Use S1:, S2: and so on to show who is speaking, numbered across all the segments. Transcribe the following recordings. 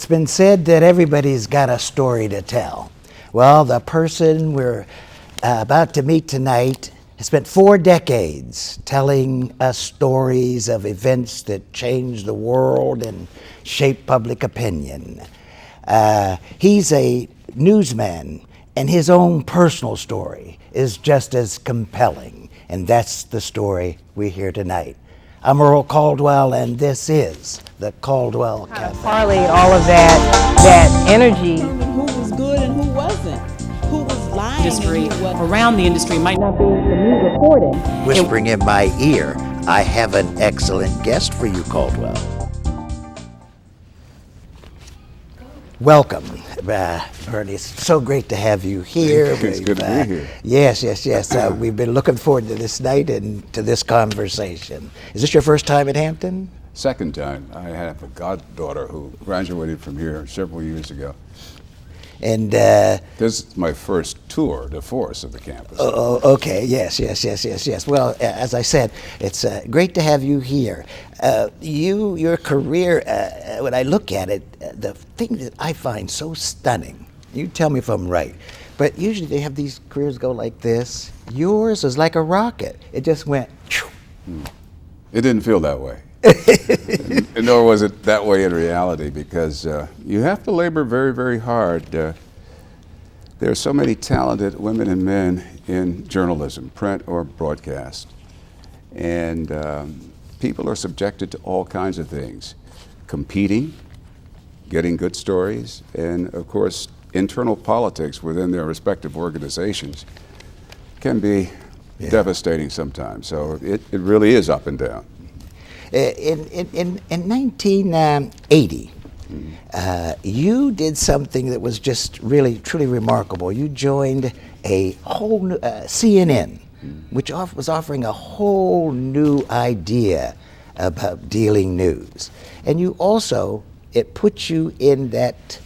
S1: It's been said that everybody's got a story to tell. Well, the person we're about to meet tonight has spent 4 decades telling us stories of events that changed the world and shaped public opinion. He's a newsman, and his own personal story is just as compelling, and that's the story we hear tonight. I'm Earl Caldwell, and this is the Caldwell Cafe.
S2: Parlayed all of that energy.
S3: Who was good and who wasn't? Who was lying
S4: Industry
S3: and who wasn't?
S4: around the industry might
S2: Not being for me reporting.
S1: Whispering in my ear, I have an excellent guest for you, Caldwell. Welcome, Bernie. It's so great to have you here.
S5: It's good to be here.
S1: Yes. We've been looking forward to this night and to this conversation. Is this your first time at Hampton?
S5: Second time. I have a goddaughter who graduated from here several years ago.
S1: And
S5: This is my first tour de force of the campus.
S1: okay, yes. Well, as I said, it's great to have you here. Your career, when I look at it, the thing that I find so stunning, you tell me if I'm right, but usually they have these careers go like this. Yours is like a rocket. It just went,
S5: It didn't feel that way. And nor was it that way in reality, because you have to labor very, very hard. There are so many talented women and men in journalism, print or broadcast. And people are subjected to all kinds of things. Competing, getting good stories, and of course, internal politics within their respective organizations can be devastating sometimes. So it really is up and down.
S1: In 1980, you did something that was just really, truly remarkable. You joined a whole new, CNN, which was offering a whole new idea about dealing news. And you also, it put you in that,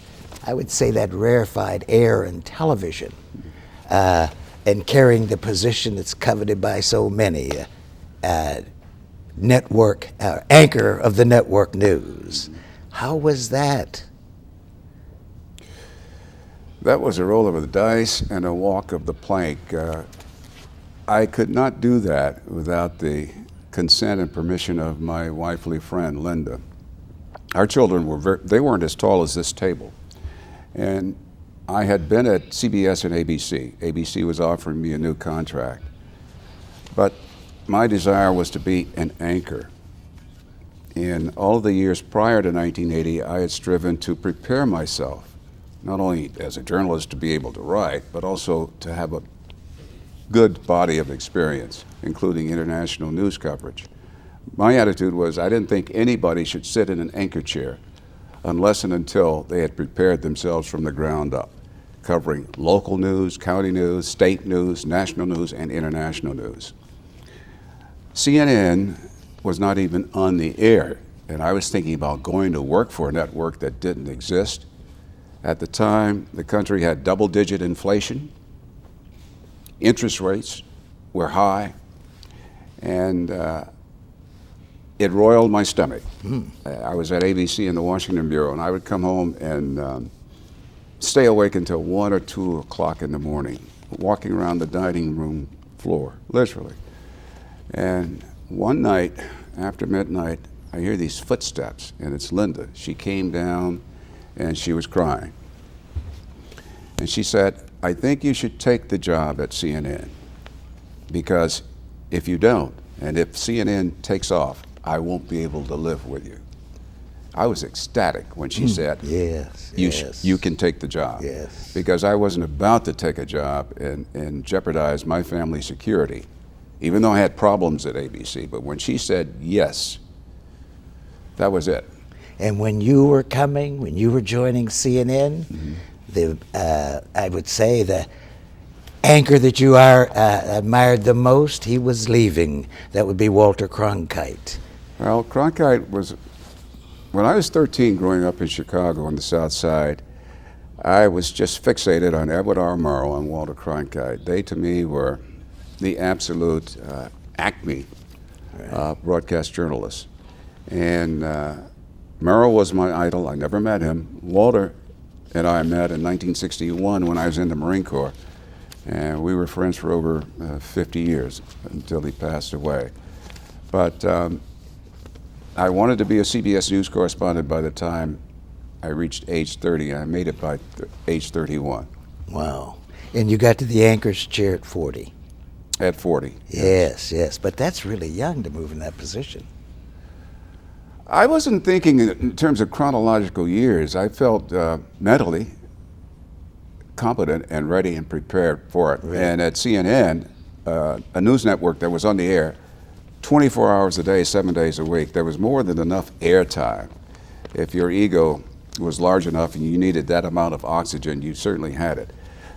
S1: I would say, that rarefied air in television, and carrying the position that's coveted by so many. Network anchor of the network news. How was that?
S5: That was a roll of the dice and a walk of the plank. I could not do that without the consent and permission of my wifely friend, Linda. Our children they weren't as tall as this table. And I had been at CBS and ABC. ABC was offering me a new contract. But my desire was to be an anchor. In all of the years prior to 1980, I had striven to prepare myself, not only as a journalist to be able to write, but also to have a good body of experience, including international news coverage. My attitude was I didn't think anybody should sit in an anchor chair unless and until they had prepared themselves from the ground up, covering local news, county news, state news, national news, and international news. CNN was not even on the air, and I was thinking about going to work for a network that didn't exist. At the time, the country had double-digit inflation, interest rates were high, and it roiled my stomach. I was at ABC in the Washington Bureau, and I would come home and stay awake until 1 or 2 o'clock in the morning, walking around the dining room floor, literally. And one night, after midnight, I hear these footsteps, and it's Linda. She came down, and she was crying. And she said, I think you should take the job at CNN, because if you don't, and if CNN takes off, I won't be able to live with you. I was ecstatic when she said, you can take the job.
S1: Yes.
S5: Because I wasn't about to take a job and jeopardize my family's security, even though I had problems at ABC. But when she said yes, that was it.
S1: And when you were joining CNN, I would say the anchor that you admired the most, he was leaving. That would be Walter Cronkite.
S5: Well, Cronkite was, when I was 13 growing up in Chicago on the South Side, I was just fixated on Edward R. Murrow and Walter Cronkite. They, to me, were the absolute acme broadcast journalists. And Merrill was my idol. I never met him. Walter and I met in 1961 when I was in the Marine Corps. And we were friends for over 50 years until he passed away. But I wanted to be a CBS News correspondent by the time I reached age 30. I made it by age 31.
S1: Wow. And you got to the anchor's chair at 40.
S5: At 40.
S1: Yes, yes. But that's really young to move in that position.
S5: I wasn't thinking in terms of chronological years. I felt mentally competent and ready and prepared for it.
S1: Right.
S5: And at CNN, a news network that was on the air 24 hours a day, 7 days a week, there was more than enough airtime. If your ego was large enough and you needed that amount of oxygen, you certainly had it.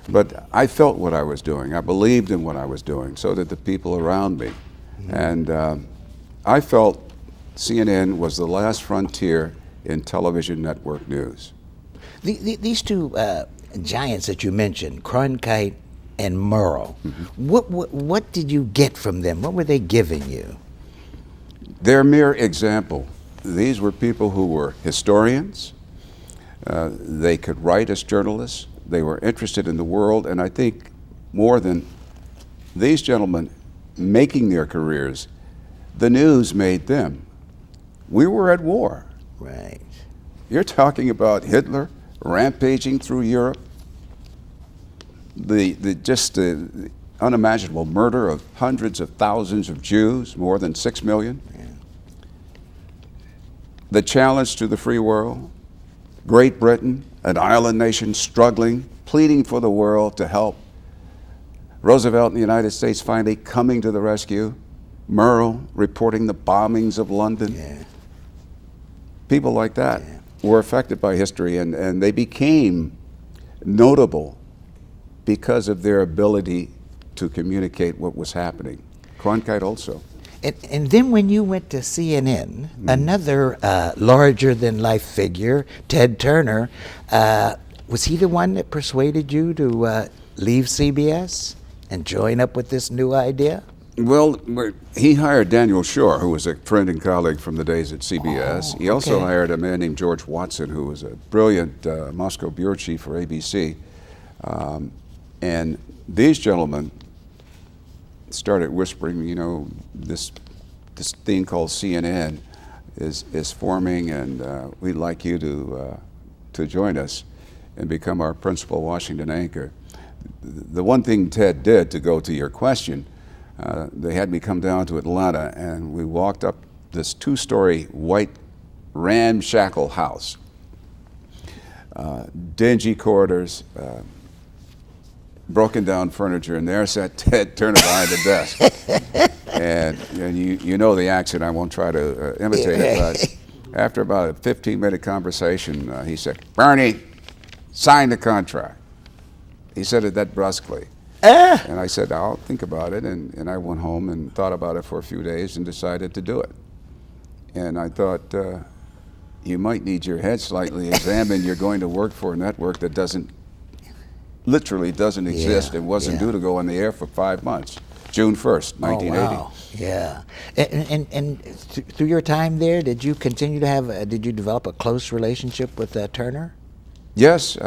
S5: But I felt what I was doing. I believed in what I was doing. So did the people around me. Mm-hmm. And I felt CNN was the last frontier in television network news.
S1: These two giants that you mentioned, Cronkite and Merle, mm-hmm. what did you get from them? What were they giving you?
S5: Their mere example. These were people who were historians. They could write as journalists. They were interested in the world, and I think more than these gentlemen making their careers, the news made them. We were at war.
S1: Right.
S5: You're talking about Hitler rampaging through Europe, the unimaginable murder of hundreds of thousands of Jews, more than 6 million.
S1: Yeah.
S5: The challenge to the free world, Great Britain, an island nation struggling, pleading for the world to help. Roosevelt in the United States finally coming to the rescue. Merle reporting the bombings of London.
S1: Yeah.
S5: People like that were affected by history, and they became notable because of their ability to communicate what was happening. Cronkite also.
S1: And then when you went to CNN, another larger-than-life figure, Ted Turner, was he the one that persuaded you to leave CBS and join up with this new idea?
S5: Well, he hired Daniel Shore, who was a friend and colleague from the days at CBS. He also hired a man named George Watson, who was a brilliant Moscow bureau chief for ABC. And these gentlemen started whispering, you know, this thing called CNN is forming, and we'd like you to join us and become our principal Washington anchor. The one thing Ted did, to go to your question, they had me come down to Atlanta, and we walked up this 2-story white ramshackle house, dingy corridors, broken down furniture, and there sat Ted Turner behind the desk. And you know the accent, I won't try to imitate it, but after about a 15-minute conversation, he said, "Bernie, sign the contract." He said it that brusquely. And I said, "I'll think about it," and I went home and thought about it for a few days and decided to do it. And I thought, you might need your head slightly examined. You're going to work for a network that literally doesn't exist and wasn't due to go on the air for 5 months. June 1st, 1980.
S1: Oh, wow. Yeah. And through your time there, did you continue to did you develop a close relationship with Turner?
S5: Yes.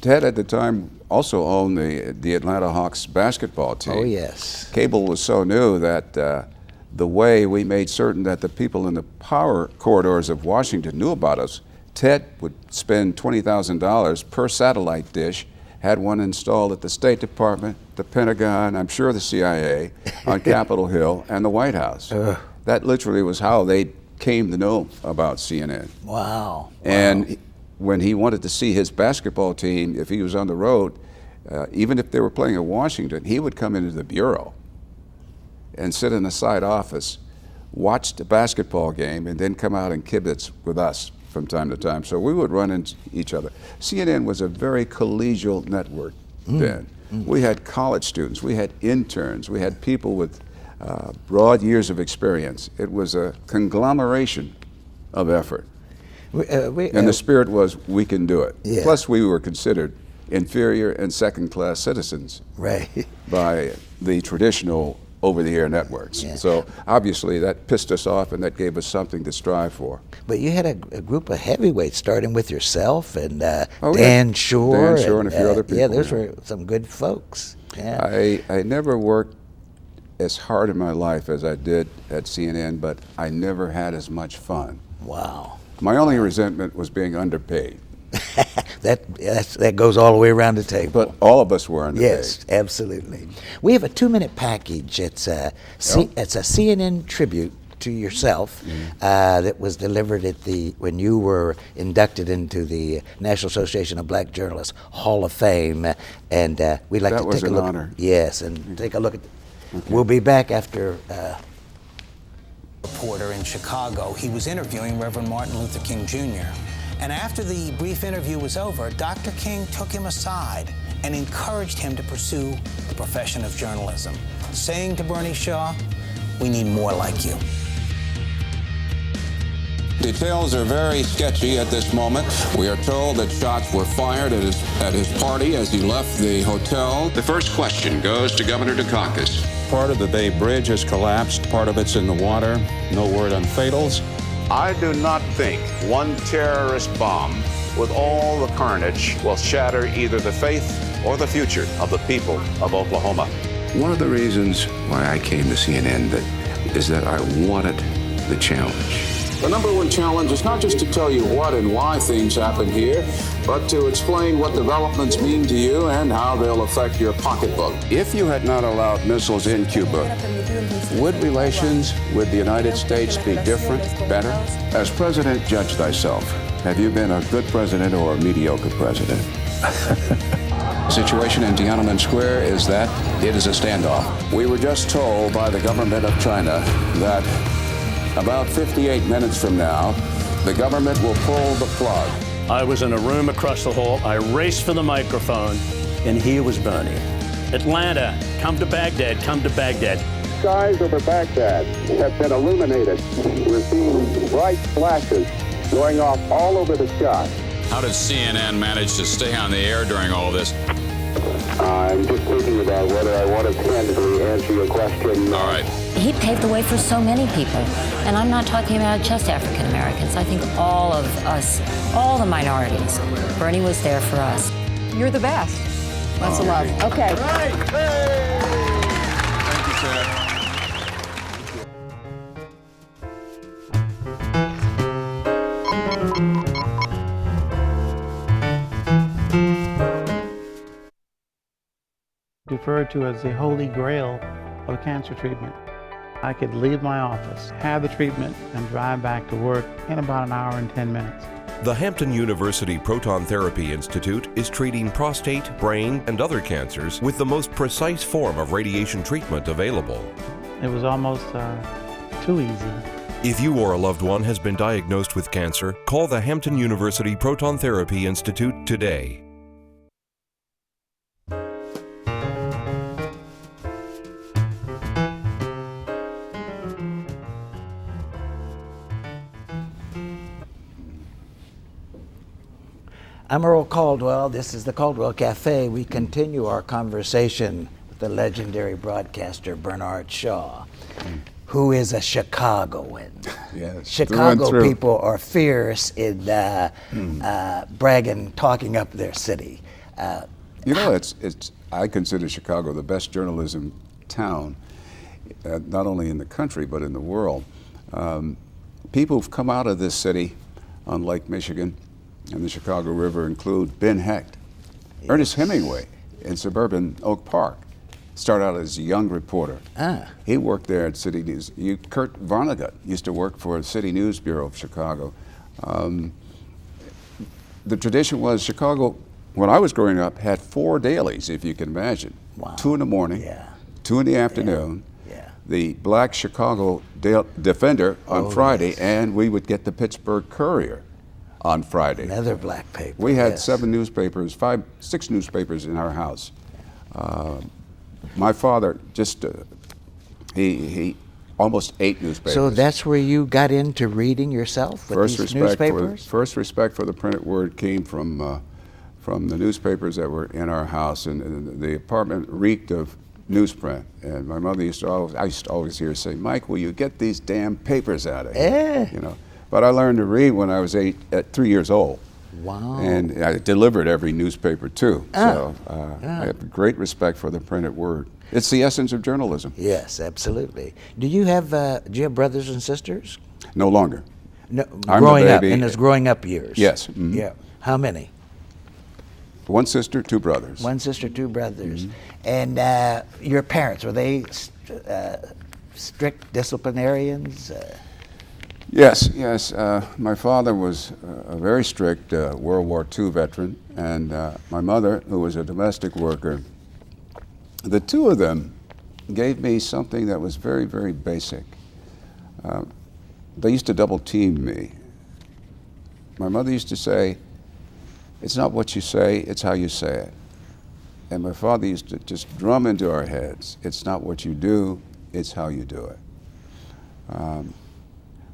S5: Ted at the time also owned the Atlanta Hawks basketball team.
S1: Oh, yes.
S5: Cable was so new that the way we made certain that the people in the power corridors of Washington knew about us, Ted would spend $20,000 per satellite dish, had one installed at the State Department, the Pentagon, I'm sure the CIA, on Capitol Hill, and the White House. That literally was how they came to know about CNN.
S1: Wow.
S5: And when he wanted to see his basketball team, if he was on the road, even if they were playing in Washington, he would come into the bureau and sit in the side office, watch the basketball game, and then come out and kibitz with us from time to time. So we would run into each other. CNN was a very collegial network then. We had college students, we had interns, we had people with broad years of experience. It was a conglomeration of effort. And the spirit was, we can do it.
S1: Yeah.
S5: Plus, we were considered inferior and second-class citizens
S1: Right.
S5: by the traditional over-the-air networks.
S1: Yeah.
S5: So obviously that pissed us off, and that gave us something to strive for.
S1: But you had a group of heavyweights, starting with yourself and
S5: Oh,
S1: Dan
S5: yeah.
S1: Shore.
S5: Dan Shore and a few other people.
S1: Yeah, those were some good folks. Yeah.
S5: I never worked as hard in my life as I did at CNN, but I never had as much fun.
S1: Wow.
S5: My only resentment was being underpaid.
S1: That goes all the way around the table.
S5: But all of us were underpaid.
S1: Yes, absolutely. We have a 2-minute package. It's a CNN tribute to yourself that was delivered at when you were inducted into the National Association of Black Journalists Hall of Fame, and we'd like to take a look. That was an
S5: honor.
S1: Yes, and take a look at. Okay. We'll be back after.
S4: Reporter in Chicago. He was interviewing Reverend Martin Luther King Jr. And after the brief interview was over, Dr. King took him aside and encouraged him to pursue the profession of journalism, saying to Bernie Shaw, "We need more like you."
S6: Details are very sketchy at this moment. We are told that shots were fired at his party as he left the hotel. The first question goes to Governor Dukakis.
S7: Part of the Bay Bridge has collapsed. Part of it's in the water. No word on fatals.
S8: I do not think one terrorist bomb with all the carnage will shatter either the faith or the future of the people of Oklahoma.
S5: One of the reasons why I came to CNN is that I wanted the challenge.
S6: The number one challenge is not just to tell you what and why things happen here, but to explain what developments mean to you and how they'll affect your pocketbook.
S5: If you had not allowed missiles in Cuba, would relations with the United States be different, better? As president, judge thyself. Have you been a good president or a mediocre president? The situation in Tiananmen Square is that it is a standoff. We were just told by the government of China that about 58 minutes from now, the government will pull the plug.
S9: I was in a room across the hall. I raced for the microphone, and here was Bernie. Atlanta, come to Baghdad, come to Baghdad.
S10: Skies over Baghdad have been illuminated. We're seeing bright flashes going off all over the sky.
S6: How did CNN manage to stay on the air during all this?
S10: I'm just thinking about whether I want to candidly answer your question.
S6: All right.
S11: He paved the way for so many people. And I'm not talking about just African Americans. I think all of us, all the minorities. Bernie was there for us.
S2: You're the best. Lots of love. Okay.
S6: Right. Hey. Thank you, sir.
S12: Referred to as the holy grail of cancer treatment. I could leave my office, have the treatment, and drive back to work in about an hour and 10 minutes.
S13: The Hampton University Proton Therapy Institute is treating prostate, brain, and other cancers with the most precise form of radiation treatment available.
S12: It was almost too easy.
S13: If you or a loved one has been diagnosed with cancer, call the Hampton University Proton Therapy Institute today.
S1: I'm Earl Caldwell. This is the Caldwell Cafe. We continue our conversation with the legendary broadcaster Bernard Shaw, who is a Chicagoan.
S5: Yes,
S1: Chicago people are fierce in bragging, talking up their city.
S5: You know, I consider Chicago the best journalism town, not only in the country but in the world. People who've come out of this city on Lake Michigan and the Chicago River include Ben Hecht, yes. Ernest Hemingway in suburban Oak Park. Started out as a young reporter. He worked there at City News. Kurt Vonnegut used to work for the City News Bureau of Chicago. The tradition was Chicago, when I was growing up, had 4 dailies, if you can imagine.
S1: Wow.
S5: 2 in the morning, 2 in the afternoon, the Black Chicago Defender on Friday, yes. And we would get the Pittsburgh Courier on Friday.
S1: Another black paper.
S5: We had
S1: yes.
S5: 6 newspapers in our house. My father he almost ate newspapers.
S1: So that's where you got into reading yourself with these newspapers?
S5: First respect for the printed word came from the newspapers that were in our house, and the apartment reeked of newsprint. And my mother used to always hear her say, "Mike, will you get these damn papers out of here?" You know. But I learned to read when I was 3 years old.
S1: Wow.
S5: And I delivered every newspaper too. So I have great respect for the printed word. It's the essence of journalism.
S1: Yes, absolutely. Do you have brothers and sisters?
S5: No longer.
S1: No,
S5: I'm
S1: growing
S5: the
S1: up,
S5: baby.
S1: in his growing up years.
S5: Yes. Mm-hmm.
S1: Yeah. How many?
S5: One sister, 2 brothers.
S1: One sister, 2 brothers. And your parents, were they strict disciplinarians?
S5: Yes. My father was a very strict World War II veteran, and my mother, who was a domestic worker. The 2 of them gave me something that was very, very basic. They used to double team me. My mother used to say, "It's not what you say, it's how you say it." And my father used to just drum into our heads, "It's not what you do, it's how you do it."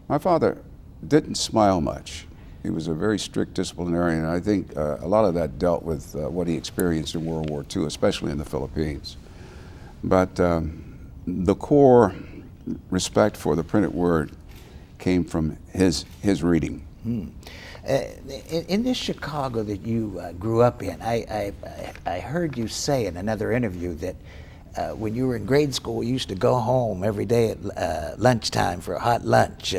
S5: My father didn't smile much. He was a very strict disciplinarian, and I think a lot of that dealt with what he experienced in World War II, especially in the Philippines. But the core respect for the printed word came from his reading. In this Chicago that you grew up in, I heard you say in another interview that when you were in grade school, you used to go home every day at lunchtime for a hot lunch.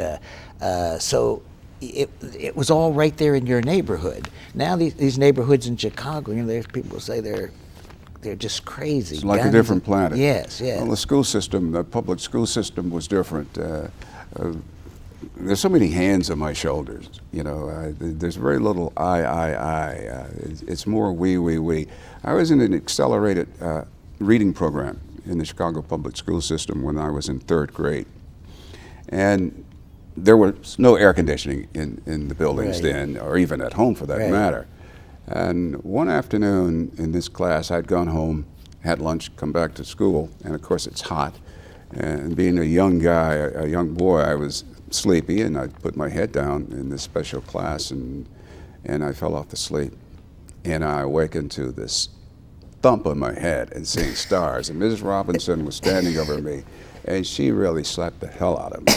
S5: So it was all right there in your neighborhood. Now these neighborhoods in Chicago, you know, there's people who say they're just crazy. It's like a different planet.
S1: Yes.
S5: Well, the school system, the public school system was different. There's so many hands on my shoulders, you know. There's very little I. It's more we. I was in an accelerated reading program in the Chicago public school system when I was in 3rd grade. And there was no air conditioning in the buildings then, or even at home for that matter. And one afternoon in this class, I'd gone home, had lunch, come back to school, and of course it's hot. And being a young guy, a young boy, I was sleepy, and I put my head down in this special class, and I fell off to sleep. And I awakened to this thump on my head and seeing stars. And Mrs. Robinson was standing over me, and she really slapped the hell out of me.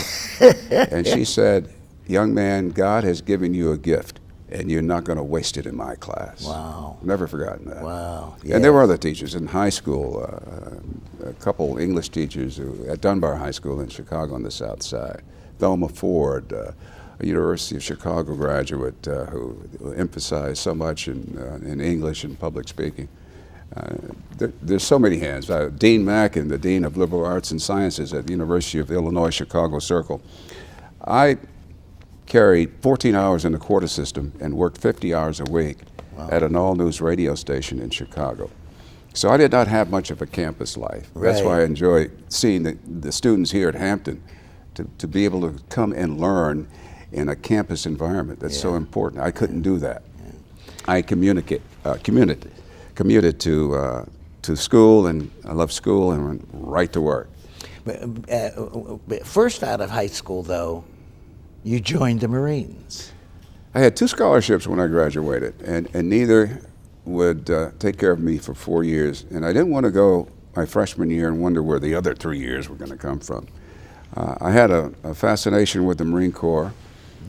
S5: And she said, "Young man, God has given you a gift, and you're not going to waste it in my class."
S1: Wow.
S5: Never forgotten that.
S1: Wow.
S5: And there were other teachers in high school, a couple English teachers at Dunbar High School in Chicago on the South Side. Thelma Ford, a University of Chicago graduate who emphasized so much in English and public speaking. There's so many hands. Dean Mackin, the Dean of Liberal Arts and Sciences at the University of Illinois Chicago Circle. I carried 14 hours in the quarter system and worked 50 hours a week at an all-news radio station in Chicago. So I did not have much of a campus life. That's why I enjoy seeing the students here at Hampton to be able to come and learn in a campus environment. That's so important. I couldn't do that. I commuted to school, and I love school, and went right to work.
S1: But first out of high school, though, you joined the Marines.
S5: I had 2 scholarships when I graduated, and neither would take care of me for 4 years. And I didn't want to go my freshman year and wonder where the other 3 years were going to come from. I had a fascination with the Marine Corps,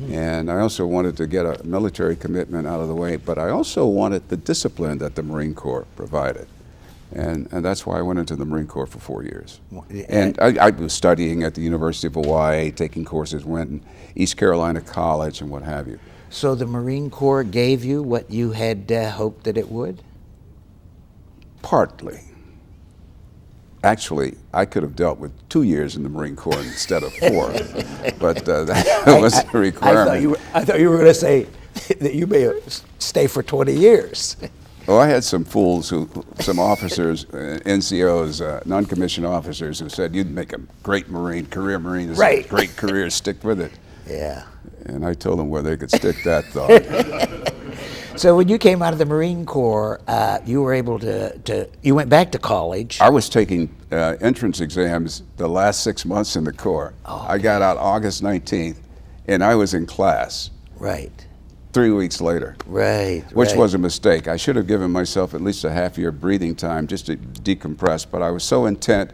S5: and I also wanted to get a military commitment out of the way, but I also wanted the discipline that the Marine Corps provided. And that's why I went into the Marine Corps for 4 years. And I was studying at the University of Hawaii, taking courses, went in East Carolina College and what have you.
S1: So the Marine Corps gave you what you had hoped that it would?
S5: Partly. Actually, I could have dealt with 2 years in the Marine Corps instead of 4, but that was a requirement.
S1: I thought you were going to say that you may stay for 20 years.
S5: Oh, I had some fools, some officers, NCOs, non-commissioned officers, who said, "You'd make a great Marine, career Marine. It's a great career, stick with it."
S1: Yeah.
S5: And I told them where they could stick that thought.
S1: So when you came out of the Marine Corps, you were able you went back to college.
S5: I was taking entrance exams the last 6 months in the Corps. I got out August 19th, and I was in class.
S1: Right.
S5: 3 weeks later.
S1: Right.
S5: Which was a mistake. I should have given myself at least a half-year breathing time just to decompress, but I was so intent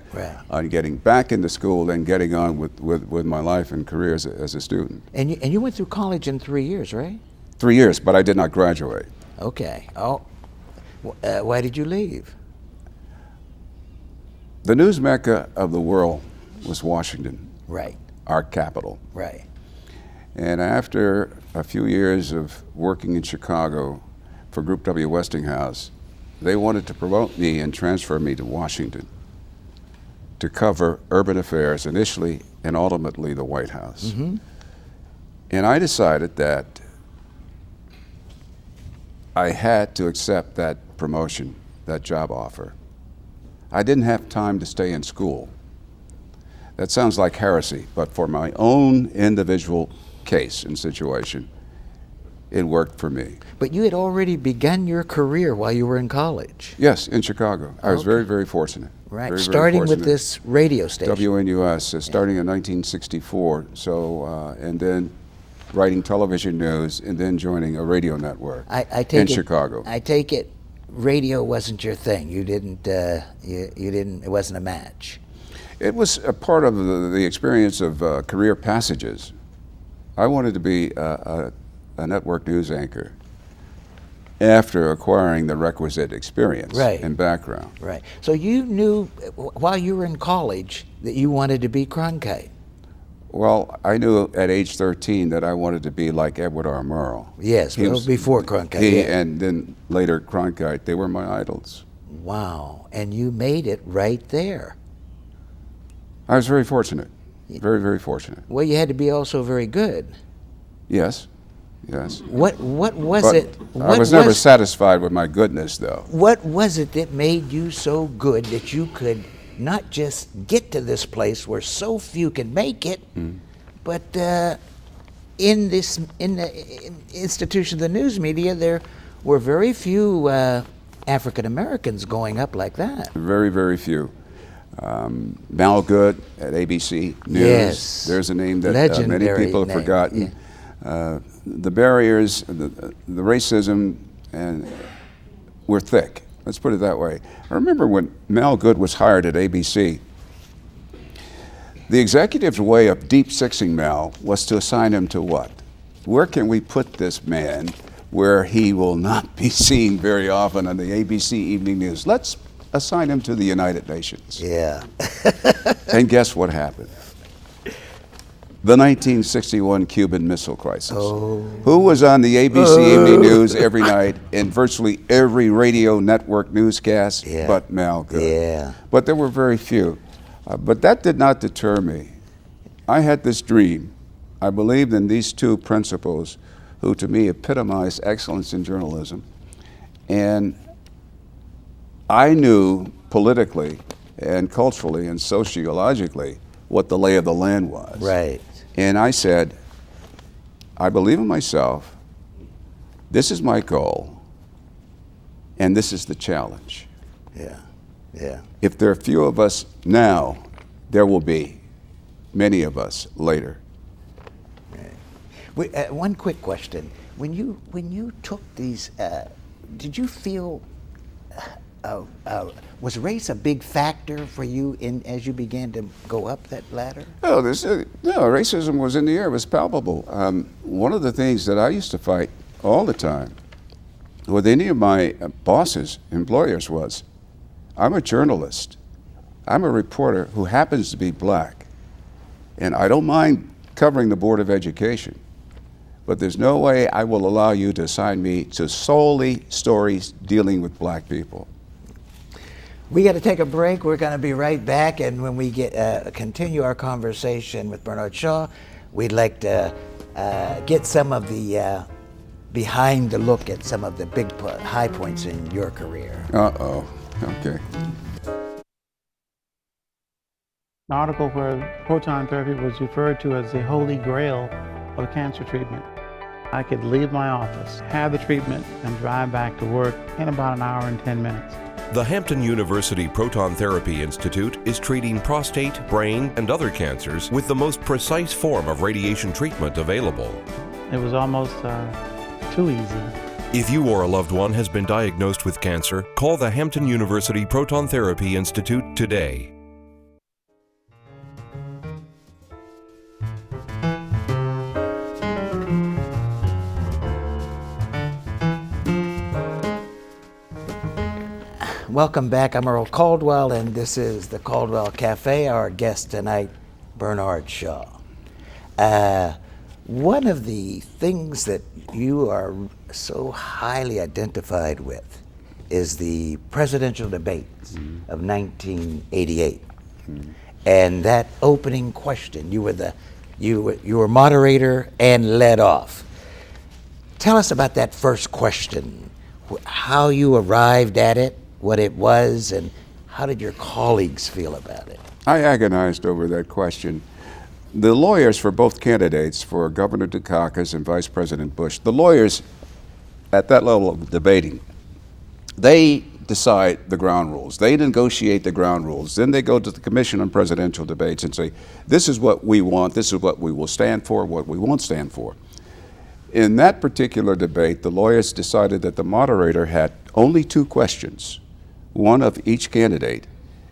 S5: on getting back into school and getting on with my life and career as a student.
S1: And you went through college in 3 years, right?
S5: 3 years, but I did not graduate.
S1: Okay. Oh, why did you leave?
S5: The news mecca of the world was Washington.
S1: Right.
S5: Our capital.
S1: Right.
S5: And after a few years of working in Chicago for Group W. Westinghouse, they wanted to promote me and transfer me to Washington to cover urban affairs initially and ultimately the White House.
S1: Mm-hmm.
S5: And I decided that I had to accept that promotion, that job offer. I didn't have time to stay in school. That sounds like heresy, but for my own individual case and situation, it worked for me.
S1: But you had already begun your career while you were in college.
S5: Yes, in Chicago. I was very, very fortunate.
S1: Right,
S5: very,
S1: starting
S5: very
S1: with this radio station.
S5: WNUS, starting in 1964. So, and then writing television news, and then joining a radio network in Chicago.
S1: I take it, radio wasn't your thing. You didn't. You didn't. It wasn't a match.
S5: It was a part of the experience of career passages. I wanted to be a network news anchor after acquiring the requisite experience and background.
S1: Right. So you knew while you were in college that you wanted to be Cronkite.
S5: Well, I knew at age 13 that I wanted to be like Edward R. Murrow.
S1: Yes, before Cronkite.
S5: And then later Cronkite. They were my idols.
S1: Wow. And you made it right there.
S5: I was very fortunate. Very, very fortunate.
S1: Well, you had to be also very good.
S5: Yes. Yes.
S1: What was it?
S5: I was never satisfied with my goodness, though.
S1: What was it that made you so good that you could not just get to this place where so few can make it, but in the institution of the news media, there were very few African Americans going up like that.
S5: Very, very few. Mal Good at ABC News.
S1: Yes.
S5: There's a name that many people have forgotten. Yeah. The barriers, the racism, and were thick. Let's put it that way. I remember when Mal Good was hired at ABC, the executive's way of deep-sixing Mal was to assign him to what? Where can we put this man where he will not be seen very often on the ABC Evening News? Let's assign him to the United Nations.
S1: Yeah.
S5: And guess what happened? The 1961 Cuban Missile Crisis.
S1: Oh.
S5: Who was on the ABC Evening News every night in virtually every radio network newscast but Mal Good?
S1: Yeah.
S5: But there were very few. But that did not deter me. I had this dream. I believed in these two principles who to me epitomize excellence in journalism. And I knew politically and culturally and sociologically what the lay of the land was.
S1: Right.
S5: And I said, I believe in myself, this is my goal, and this is the challenge.
S1: Yeah, yeah.
S5: If there are few of us now, there will be many of us later.
S1: Right. One quick question. When you took these, did you feel, was race a big factor for you as you began to go up that ladder?
S5: Oh, no, racism was in the air. It was palpable. One of the things that I used to fight all the time with any of my bosses, employers, was, I'm a journalist. I'm a reporter who happens to be black. And I don't mind covering the Board of Education, but there's no way I will allow you to assign me to solely stories dealing with black people.
S1: We got to take a break. We're going to be right back, and when we continue our conversation with Bernard Shaw, we'd like to get some of the behind the look at some of the big high points in your career.
S5: Uh-oh. Okay.
S12: An article where proton therapy was referred to as the holy grail of cancer treatment. I could leave my office, have the treatment, and drive back to work in about an hour and 10 minutes.
S13: The Hampton University Proton Therapy Institute is treating prostate, brain, and other cancers with the most precise form of radiation treatment available.
S12: It was almost too easy.
S13: If you or a loved one has been diagnosed with cancer, call the Hampton University Proton Therapy Institute today.
S1: Welcome back. I'm Earl Caldwell, and this is the Caldwell Cafe. Our guest tonight, Bernard Shaw. One of the things that you are so highly identified with is the presidential debates of 1988, and that opening question. You were moderator and led off. Tell us about that first question. How you arrived at it, what it was, and how did your colleagues feel about it?
S5: I agonized over that question. The lawyers for both candidates, for Governor Dukakis and Vice President Bush, the lawyers at that level of debating, they decide the ground rules. They negotiate the ground rules. Then they go to the Commission on Presidential Debates and say, this is what we want, this is what we will stand for, what we won't stand for. In that particular debate, the lawyers decided that the moderator had only 2 questions, one of each candidate,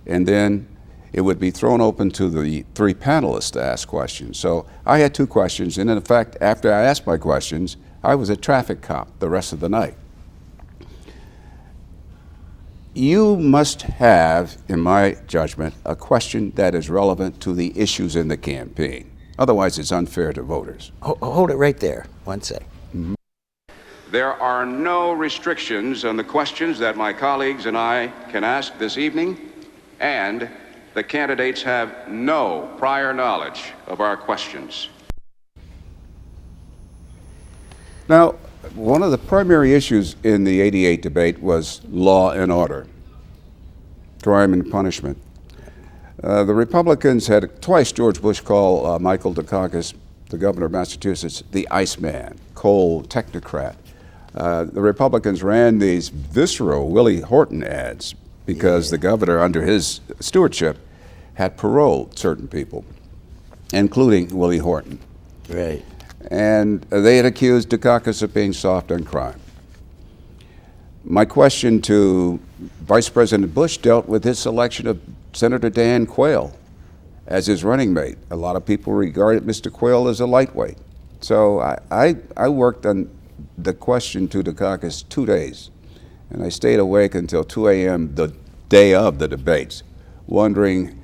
S5: and then it would be thrown open to the 3 panelists to ask questions. So I had 2 questions, and in fact, after I asked my questions, I was a traffic cop the rest of the night. You must have, in my judgment, a question that is relevant to the issues in the campaign. Otherwise, it's unfair to voters.
S1: Hold it right there, one sec.
S6: There are no restrictions on the questions that my colleagues and I can ask this evening, and the candidates have no prior knowledge of our questions.
S5: Now, one of the primary issues in the '88 debate was law and order, crime and punishment. The Republicans had twice George Bush call Michael Dukakis, the governor of Massachusetts, the Iceman, cold technocrat. The Republicans ran these visceral Willie Horton ads because the governor, under his stewardship, had paroled certain people, including Willie Horton.
S1: Right.
S5: And they had accused Dukakis of being soft on crime. My question to Vice President Bush dealt with his selection of Senator Dan Quayle as his running mate. A lot of people regarded Mr. Quayle as a lightweight. So I worked on the question to Dukakis 2 days, and I stayed awake until 2 a.m. the day of the debates, wondering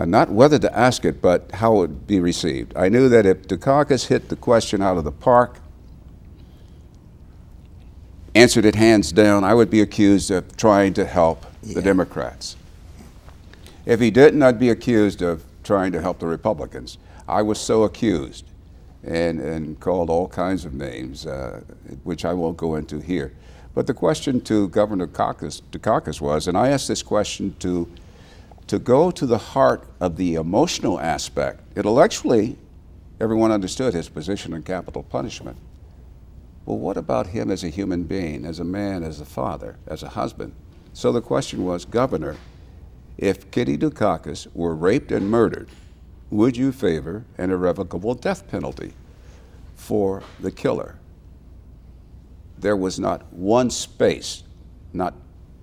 S5: not whether to ask it, but how it would be received. I knew that if Dukakis hit the question out of the park, answered it hands down, I would be accused of trying to help the Democrats. If he didn't, I'd be accused of trying to help the Republicans. I was so accused and called all kinds of names, which I won't go into here. But the question to Governor Dukakis was, and I asked this question to go to the heart of the emotional aspect. Intellectually, everyone understood his position on capital punishment. Well, what about him as a human being, as a man, as a father, as a husband? So the question was, Governor, if Kitty Dukakis were raped and murdered, would you favor an irrevocable death penalty for the killer? There was not one space, not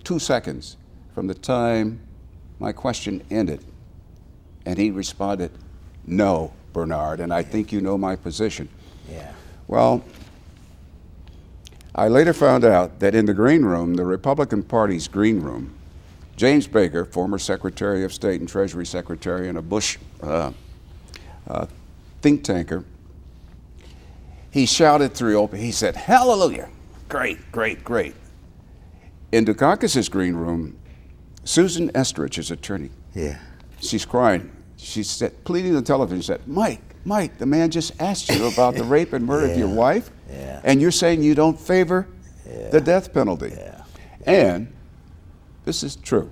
S5: 2 seconds from the time my question ended, and he responded, no, Bernard, and I think you know my position.
S1: Yeah.
S5: Well, I later found out that in the green room, the Republican Party's green room, James Baker, former Secretary of State and Treasury Secretary and a Bush think tanker, he shouted through open, he said, hallelujah, great, great, great. In Dukakis' green room, Susan Estrich, his attorney, she's crying. She said, pleading on television, said, Mike, the man just asked you about the rape and murder of your wife, and you're saying you don't favor the death penalty. And this is true.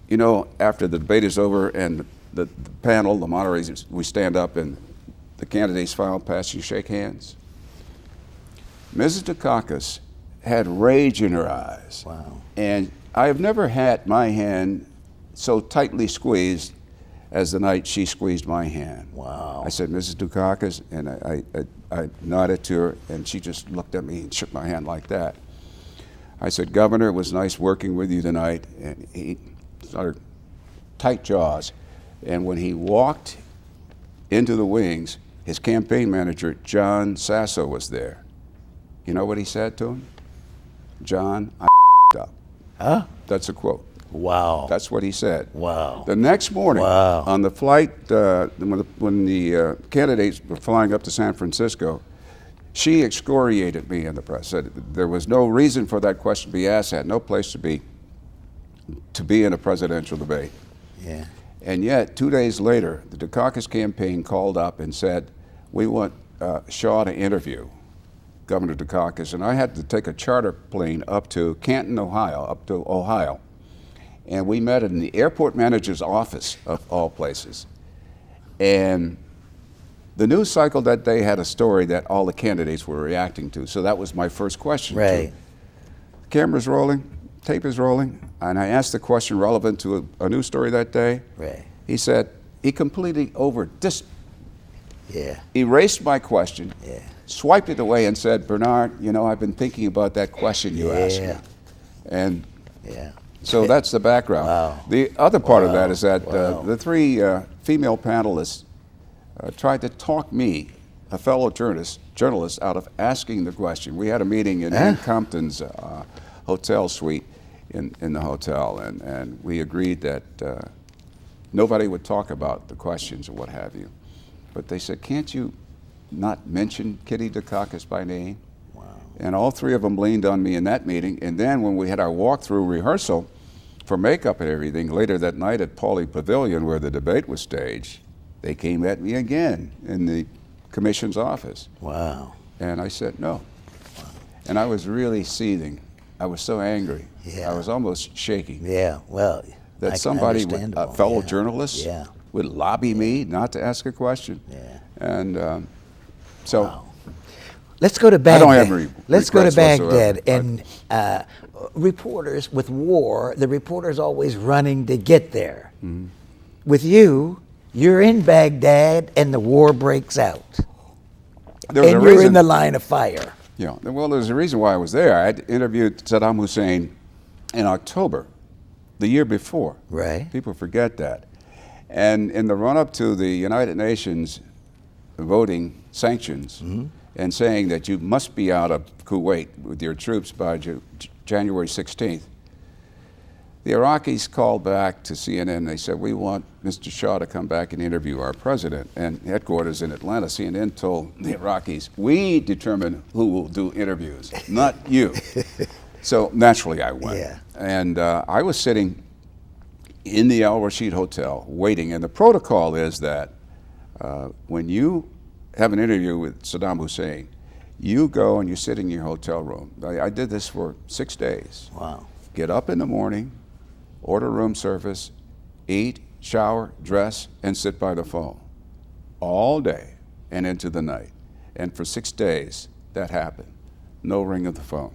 S5: You know, after the debate is over and the panel, the moderators, we stand up and the candidates file past you, shake hands. Mrs. Dukakis had rage in her eyes.
S1: Wow.
S5: And I have never had my hand so tightly squeezed as the night she squeezed my hand.
S1: Wow.
S5: I said, Mrs. Dukakis, and I nodded to her, and she just looked at me and shook my hand like that. I said, Governor, it was nice working with you tonight. And he started tight jaws. And when he walked into the wings, his campaign manager, John Sasso, was there. You know what he said to him? John, I up.
S1: Huh?
S5: That's a quote.
S1: Wow.
S5: That's what he said.
S1: Wow.
S5: The next morning,
S1: Wow.
S5: on the flight, when the candidates were flying up to San Francisco, she excoriated me in the press, said there was no reason for that question to be asked, had no place to be in a presidential debate.
S1: Yeah.
S5: And yet, 2 days later, the Dukakis campaign called up and said, we want Shaw to interview Governor Dukakis. And I had to take a charter plane up to Canton, Ohio. And we met in the airport manager's office, of all places. And the news cycle that day had a story that all the candidates were reacting to. So that was my first question.
S1: Right.
S5: Camera's rolling, tape is rolling, and I asked the question relevant to a news story that day.
S1: Right.
S5: He said, he completely
S1: Yeah.
S5: erased my question,
S1: Yeah.
S5: swiped it away and said, Bernard, you know, I've been thinking about that question you asked me. And
S1: yeah.
S5: so that's the background.
S1: Wow.
S5: The other part of
S1: Wow.
S5: that is that
S1: Wow.
S5: the three female panelists tried to talk me, a fellow journalist, out of asking the question. We had a meeting in Ann Compton's hotel suite in the hotel, and we agreed that nobody would talk about the questions or what have you. But they said, can't you not mention Kitty Dukakis by name?
S1: Wow.
S5: And all three of them leaned on me in that meeting. And then when we had our walkthrough rehearsal for makeup and everything later that night at Pauley Pavilion where the debate was staged, they came at me again in the commission's office.
S1: Wow.
S5: And I said no. Wow. And I was really seething. I was so angry.
S1: Yeah.
S5: I was almost shaking.
S1: Yeah, well,
S5: That somebody, a fellow
S1: yeah.
S5: journalist,
S1: Yeah.
S5: would lobby me not to ask a question.
S1: Yeah.
S5: And so
S1: Wow. Let's go to Baghdad.
S5: I don't have any
S1: Let's go to
S5: regrets
S1: Baghdad.
S5: whatsoever.
S1: And reporters with war, the reporter's always running to get there.
S5: Mm-hmm.
S1: With you, you're in Baghdad and the war breaks out.
S5: There was
S1: and
S5: a
S1: you're
S5: reason-
S1: in the line of fire.
S5: Yeah, well, there's a reason why I was there. I had interviewed Saddam Hussein in October, the year before.
S1: Right.
S5: People forget that. And in the run-up to the United Nations voting sanctions and saying that you must be out of Kuwait with your troops by January 16th, the Iraqis called back to CNN. They said, we want Mr. Shah to come back and interview our president. And headquarters in Atlanta, CNN told the Iraqis, we determine who will do interviews, not you. So naturally I went.
S1: Yeah.
S5: And I was sitting in the Al Rashid Hotel waiting. And the protocol is that when you have an interview with Saddam Hussein, you go and you sit in your hotel room. I did this for 6 days.
S1: Wow.
S5: Get up in the morning, order room service, eat, shower, dress, and sit by the phone all day and into the night. And for 6 days, that happened. No ring of the phone,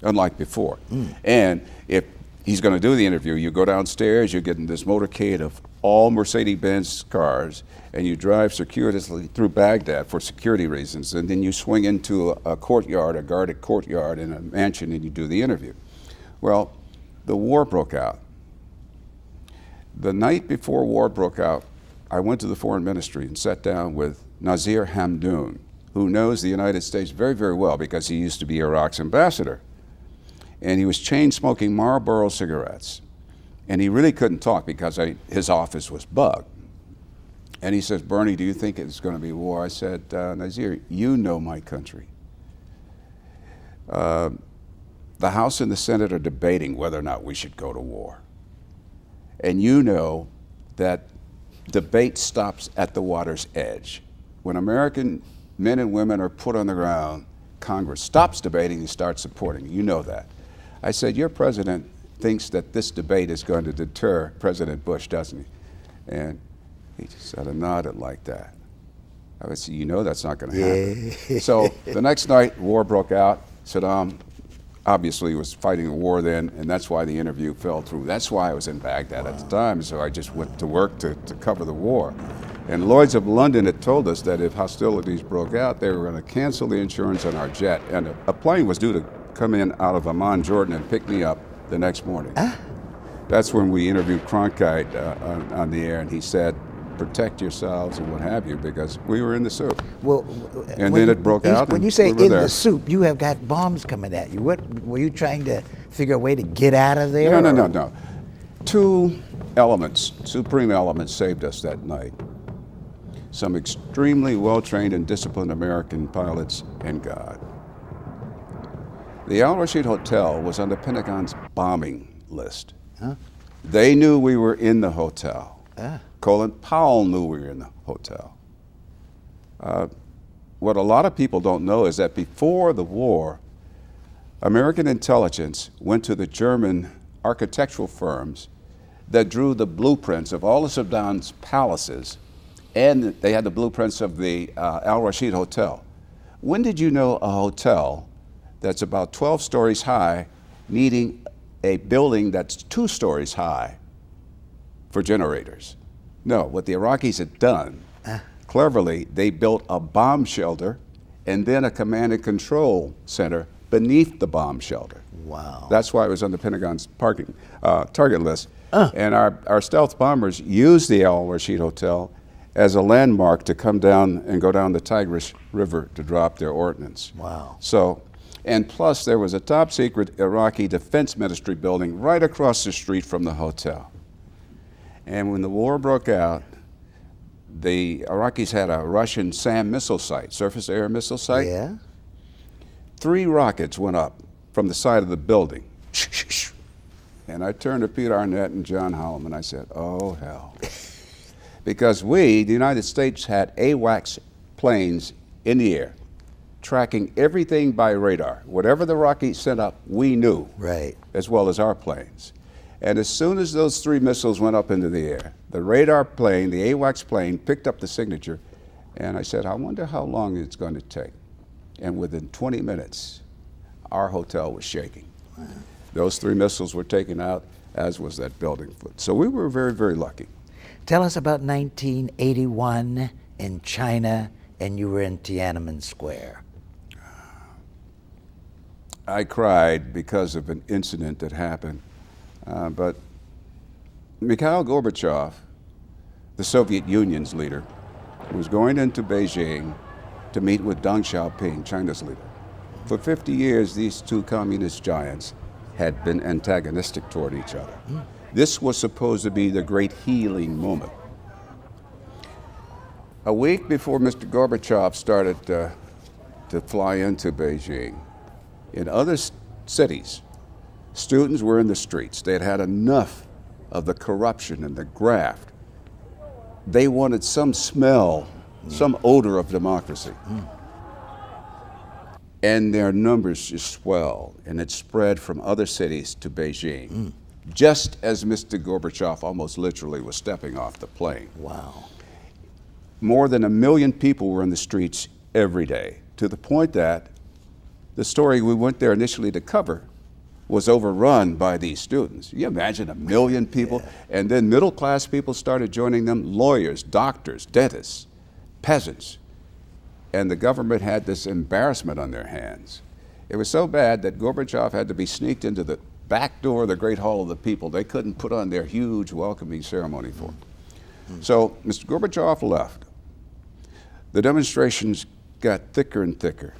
S5: unlike before. And if he's going to do the interview, you go downstairs, you get in this motorcade of all Mercedes-Benz cars, and you drive circuitously through Baghdad for security reasons, and then you swing into a courtyard, a guarded courtyard in a mansion, and you do the interview. Well, the war broke out. The night before war broke out, I went to the foreign ministry and sat down with Nazir Hamdoun, who knows the United States very, very well because he used to be Iraq's ambassador. And he was chain smoking Marlboro cigarettes. And he really couldn't talk because his office was bugged. And he says, Bernie, do you think it's going to be war? I said, Nazir, you know my country. The House and the Senate are debating whether or not we should go to war. And you know that debate stops at the water's edge. When American men and women are put on the ground, Congress stops debating and starts supporting. You know that. I said, your president thinks that this debate is going to deter President Bush, doesn't he? And he just sort of nodded like that. I would say, you know that's not going to happen. So the next night, war broke out. Saddam obviously was fighting a war then, and that's why the interview fell through. That's why I was in Baghdad at the time, so I just went to work to cover the war. And Lloyd's of London had told us that if hostilities broke out, they were going to cancel the insurance on our jet, and a plane was due to come in out of Amman, Jordan, and pick me up the next morning. That's when we interviewed Cronkite on the air, and he said, protect yourselves and what have you, because we were in the soup.
S1: Well,
S5: and then it broke out.
S1: When you say in the soup, you have got bombs coming at you. What were you trying to figure a way to get out of there?
S5: No. Two elements, supreme elements, saved us that night. Some extremely well-trained and disciplined American pilots and God. The Al Rashid Hotel was on the Pentagon's bombing list.
S1: Huh?
S5: They knew we were in the hotel. Colin Powell knew we were in the hotel. What a lot of people don't know is that before the war, American intelligence went to the German architectural firms that drew the blueprints of all of Saddam's palaces, and they had the blueprints of the Al Rashid Hotel. When did you know a hotel that's about 12 stories high needing a building that's 2 stories high for generators? No, what the Iraqis had done, cleverly, they built a bomb shelter and then a command and control center beneath the bomb shelter.
S1: Wow.
S5: That's why it was on the Pentagon's target list. And our stealth bombers used the Al Rashid Hotel as a landmark to come down and go down the Tigris River to drop their ordnance.
S1: Wow.
S5: So, and plus there was a top secret Iraqi Defense Ministry building right across the street from the hotel. And when the war broke out, the Iraqis had a Russian SAM missile site, surface-air missile site.
S1: Yeah.
S5: 3 rockets went up from the side of the building. And I turned to Pete Arnett and John Hallam and I said, oh, hell. Because we, the United States, had AWACS planes in the air, tracking everything by radar. Whatever the Iraqis sent up, we knew,
S1: right,
S5: as well as our planes. And as soon as those 3 missiles went up into the air, the radar plane, the AWACS plane, picked up the signature, and I said, I wonder how long it's going to take. And within 20 minutes, our hotel was shaking. Wow. Those 3 missiles were taken out, as was that building. So we were very, very lucky.
S1: Tell us about 1981 in China, and you were in Tiananmen Square.
S5: I cried because of an incident that happened. But Mikhail Gorbachev, the Soviet Union's leader, was going into Beijing to meet with Deng Xiaoping, China's leader. For 50 years, these two communist giants had been antagonistic toward each other. This was supposed to be the great healing moment. A week before Mr. Gorbachev started to fly into Beijing, in other cities, students were in the streets. They had had enough of the corruption and the graft. They wanted some smell, some odor of democracy. And their numbers just swelled, and it spread from other cities to Beijing, just as Mr. Gorbachev almost literally was stepping off the plane.
S1: Wow.
S5: More than 1 million people were in the streets every day, to the point that the story we went there initially to cover was overrun by these students. You imagine 1 million people, and then middle-class people started joining them, lawyers, doctors, dentists, peasants, and the government had this embarrassment on their hands. It was so bad that Gorbachev had to be sneaked into the back door of the Great Hall of the People. They couldn't put on their huge welcoming ceremony for him. So Mr. Gorbachev left. The demonstrations got thicker and thicker.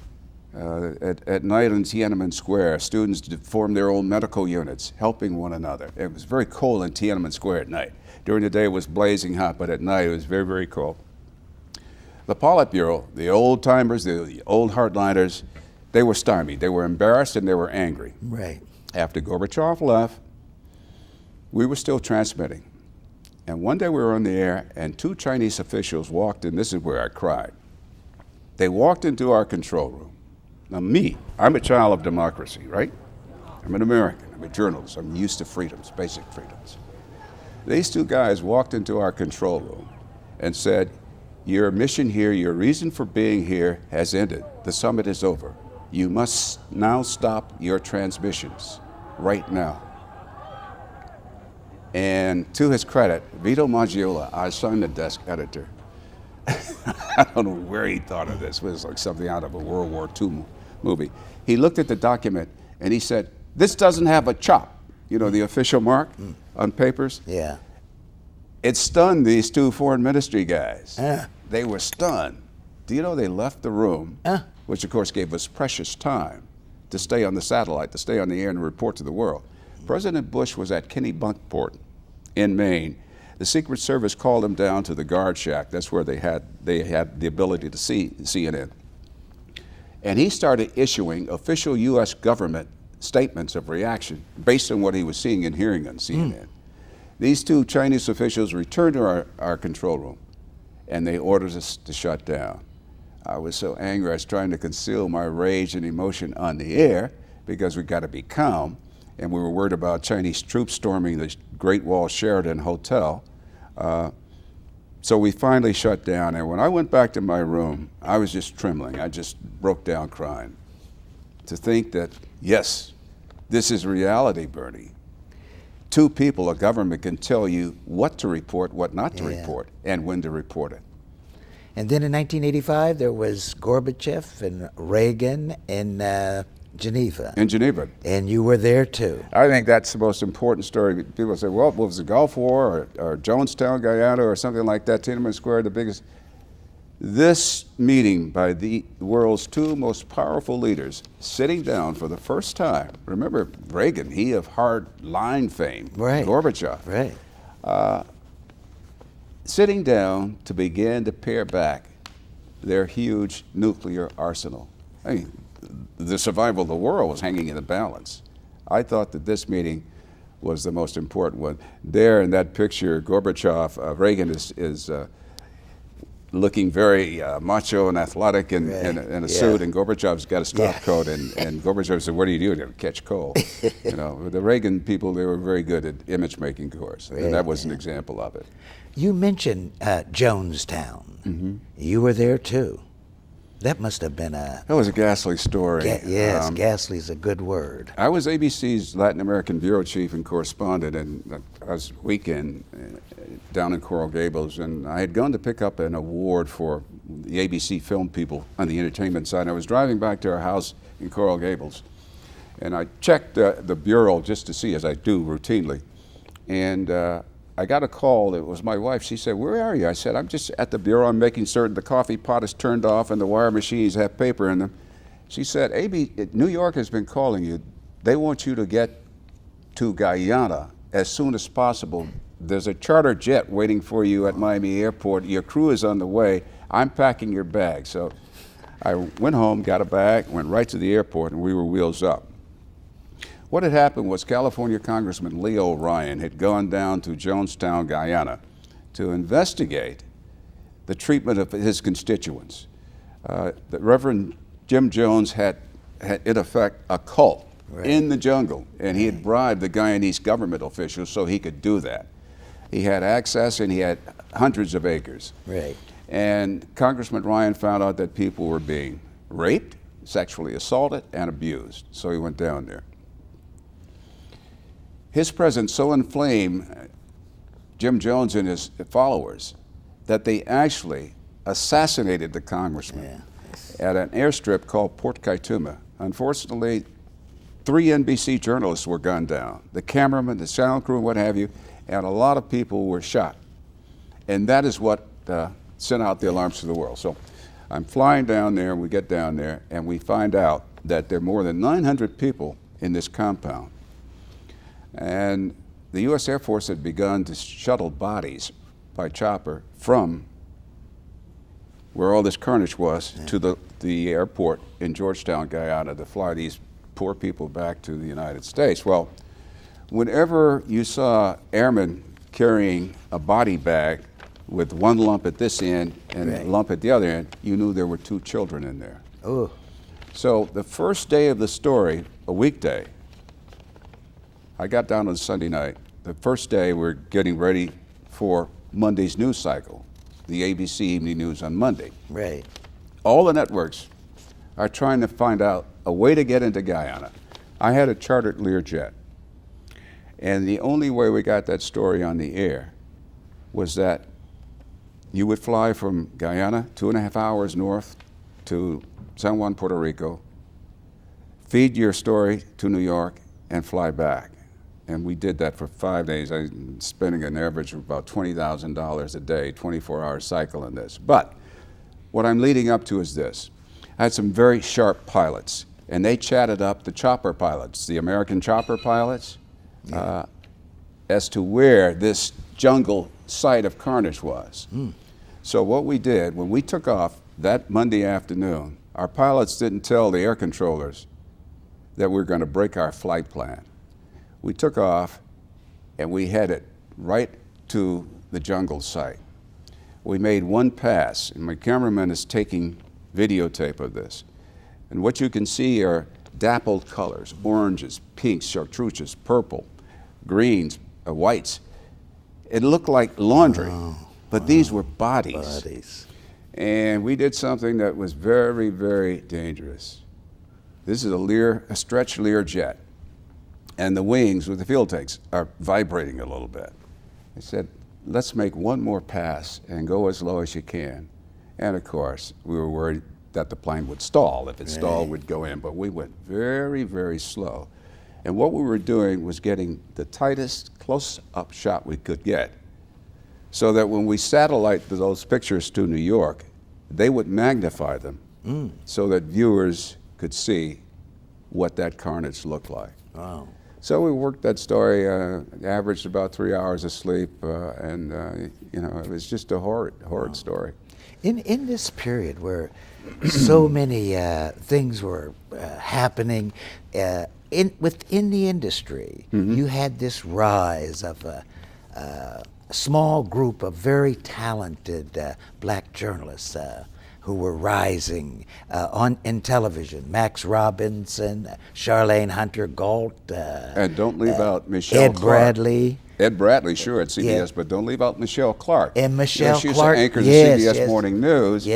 S5: At night on Tiananmen Square, students formed their own medical units, helping one another. It was very cold in Tiananmen Square at night. During the day it was blazing hot, but at night it was very, very cold. The Politburo, the old-timers, the old hardliners, they were stymied. They were embarrassed and they were angry.
S1: Right.
S5: After Gorbachev left, we were still transmitting. And one day we were on the air and 2 Chinese officials walked in. This is where I cried. They walked into our control room. Now me, I'm a child of democracy, right? I'm an American, I'm a journalist, I'm used to freedoms, basic freedoms. These 2 guys walked into our control room and said, your mission here, your reason for being here has ended. The summit is over. You must now stop your transmissions right now. And to his credit, Vito Maggiola, our Sunday desk editor, I don't know where he thought of this. It was like something out of a World War II movie. He looked at the document and he said, "This doesn't have a chop," you know, the official mark on papers.
S1: Yeah.
S5: It stunned these two foreign ministry guys.
S1: Yeah.
S5: They were stunned. Do you know they left the room, which of course gave us precious time to stay on the satellite, to stay on the air and report to the world. President Bush was at Kennebunkport in Maine. The Secret Service called him down to the guard shack. That's where they had the ability to see CNN. And he started issuing official U.S. government statements of reaction based on what he was seeing and hearing on CNN. These two Chinese officials returned to our control room, and they ordered us to shut down. I was so angry, I was trying to conceal my rage and emotion on the air because we got to be calm, and we were worried about Chinese troops storming the Great Wall Sheraton Hotel. So we finally shut down, and when I went back to my room, I was just trembling. I just broke down crying. To think that, yes, this is reality, Bernie. Two people, a government can tell you what to report, what not to report, and when to report it.
S1: And then in 1985, there was Gorbachev and Reagan in Geneva.
S5: In Geneva.
S1: And you were there too.
S5: I think that's the most important story. People say, well, was the Gulf War or Jonestown, Guyana, or something like that, Tiananmen Square, the biggest. This meeting by the world's two most powerful leaders sitting down for the first time. Remember Reagan, he of hard line fame.
S1: Right.
S5: Gorbachev.
S1: Right.
S5: Sitting down to begin to pare back their huge nuclear arsenal. I mean, the survival of the world was hanging in the balance. I thought that this meeting was the most important one. There in that picture, Gorbachev, Reagan is looking very macho and athletic in a suit, and Gorbachev's got a stop coat, and Gorbachev said, "What do you do to catch cold?" You know, the Reagan people, they were very good at image making, of course, and that was an example of it.
S1: You mentioned Jonestown. You were there too. That must have been
S5: That was a ghastly story.
S1: Yes, ghastly's a good word.
S5: I was ABC's Latin American bureau chief and correspondent, and I was weekend down in Coral Gables, and I had gone to pick up an award for the ABC film people on the entertainment side. I was driving back to our house in Coral Gables, and I checked the bureau just to see, as I do routinely, and I got a call. It was my wife. She said, "Where are you?" I said, "I'm just at the bureau. I'm making certain the coffee pot is turned off and the wire machines have paper in them." She said, "New York has been calling you. They want you to get to Guyana as soon as possible. There's a charter jet waiting for you at Miami Airport. Your crew is on the way. I'm packing your bag." So I went home, got a bag, went right to the airport, and we were wheels up. What had happened was California Congressman Leo Ryan had gone down to Jonestown, Guyana, to investigate the treatment of his constituents. The Reverend Jim Jones had in effect a cult in the jungle, and he had bribed the Guyanese government officials so he could do that. He had access, and he had hundreds of acres.
S1: Right.
S5: And Congressman Ryan found out that people were being raped, sexually assaulted, and abused. So he went down there. His presence so inflamed Jim Jones and his followers that they actually assassinated the congressman at an airstrip called Port Kaituma. Unfortunately, 3 NBC journalists were gunned down, the cameraman, the sound crew, and what have you, and a lot of people were shot. And that is what sent out the alarms to the world. So I'm flying down there, and we get down there, and we find out that there are more than 900 people in this compound. And the U.S. Air Force had begun to shuttle bodies by chopper from where all this carnage was to the airport in Georgetown, Guyana, to fly these poor people back to the United States. Well, whenever you saw airmen carrying a body bag with one lump at this end and a lump at the other end, you knew there were 2 children in there.
S1: Oh.
S5: So the first day of the story, a weekday, I got down on Sunday night. The first day we're getting ready for Monday's news cycle, the ABC Evening News on Monday.
S1: Right.
S5: All the networks are trying to find out a way to get into Guyana. I had a chartered Learjet, and the only way we got that story on the air was that you would fly from Guyana 2.5 hours north to San Juan, Puerto Rico, feed your story to New York, and fly back. And we did that for 5 days. I was spending an average of about $20,000 a day, 24-hour cycle in this. But what I'm leading up to is this. I had some very sharp pilots, and they chatted up the chopper pilots, the American chopper pilots, as to where this jungle site of carnage was. So what we did, when we took off that Monday afternoon, our pilots didn't tell the air controllers that we were going to break our flight plan. We took off and we headed right to the jungle site. We made one pass, and my cameraman is taking videotape of this. And what you can see are dappled colors, oranges, pinks, chartreuches, purple, greens, whites. It looked like laundry, but these were bodies. And we did something that was very, very dangerous. This is a stretch Learjet, and the wings with the fuel tanks are vibrating a little bit. I said, let's make one more pass and go as low as you can. And of course, we were worried that the plane would stall. If it stalled, we'd go in, but we went very, very slow. And what we were doing was getting the tightest close-up shot we could get, so that when we satellite those pictures to New York, they would magnify them so that viewers could see what that carnage looked like.
S1: Wow.
S5: So we worked that story, averaged about 3 hours of sleep, and you know, it was just a horrid story.
S1: In this period where so many things were happening within the industry, you had this rise of a small group of very talented black journalists who were rising in television. Max Robinson, Charlene Hunter Galt.
S5: And don't leave out Michelle
S1: Ed
S5: Clark.
S1: Bradley.
S5: Ed Bradley, sure, at CBS, but don't leave out Michelle Clark.
S1: And Michelle
S5: she
S1: Clark,
S5: used to anchor the CBS Morning News.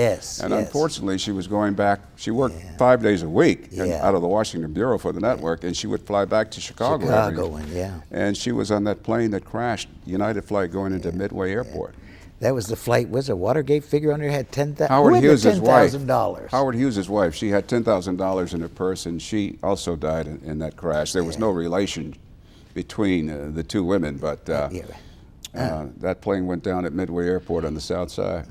S5: And unfortunately, she was going back, she worked 5 days a week out of the Washington Bureau for the network, and she would fly back to Chicago. And she was on that plane that crashed, United flight going into Midway Airport.
S1: That was the flight. Was a Watergate figure on her head?
S5: Howard Hughes' wife.
S1: $10,000.
S5: Howard Hughes' wife. She had $10,000 in her purse, and she also died in that crash. There was no relation between the two women, but that plane went down at Midway Airport on the south side.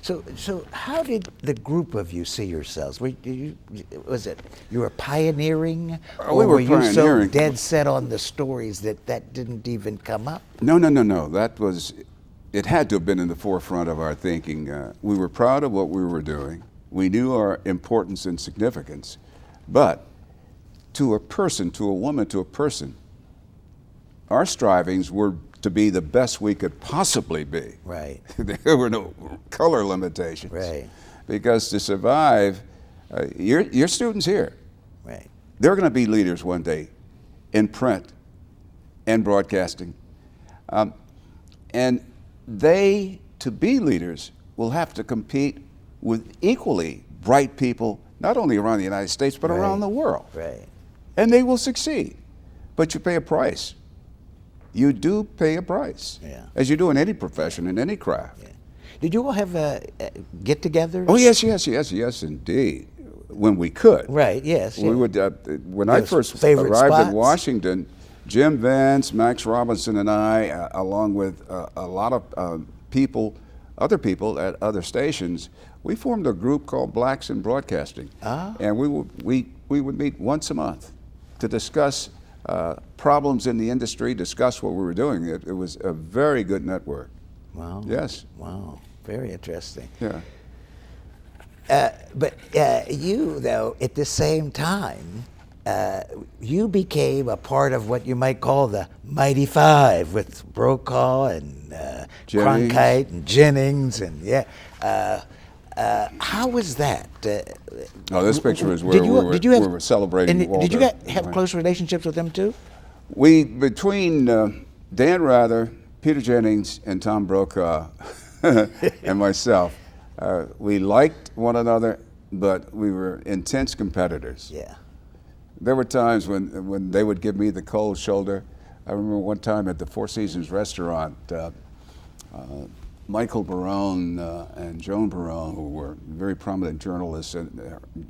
S1: So how did the group of you see yourselves? Was it you were pioneering, or were you so dead set on the stories that didn't even come up?
S5: No. That was. It had to have been in the forefront of our thinking. We were proud of what we were doing. We knew our importance and significance. But to a person, to a woman, to a person, our strivings were to be the best we could possibly be.
S1: Right.
S5: There were no color limitations.
S1: Right.
S5: Because to survive, your students here,
S1: right,
S5: they're going to be leaders one day in print and broadcasting. And they, to be leaders, will have to compete with equally bright people, not only around the United States, but around the world.
S1: Right.
S5: And they will succeed. But you pay a price. You do pay a price, as you do in any profession, in any craft.
S1: Did you all have get-togethers?
S5: Oh, yes, indeed. When we could.
S1: Right, yes.
S5: We would, when I first arrived in Washington, Jim Vance, Max Robinson, and I, along with a lot of other people at other stations, we formed a group called Blacks in Broadcasting. And we would meet once a month to discuss problems in the industry, discuss what we were doing. It was a very good network.
S1: Wow.
S5: Yes.
S1: Wow. Very interesting.
S5: Yeah.
S1: But you, though, at the same time, you became a part of what you might call the Mighty Five with Brokaw and Cronkite and Jennings and how was that?
S5: This picture is where we were celebrating Walter.
S1: Did you have close relationships with them too?
S5: Between Dan Rather, Peter Jennings, and Tom Brokaw and myself, we liked one another, but we were intense competitors.
S1: Yeah.
S5: There were times when they would give me the cold shoulder. I remember one time at the Four Seasons restaurant, Michael Barone and Joan Barone, who were very prominent journalists, and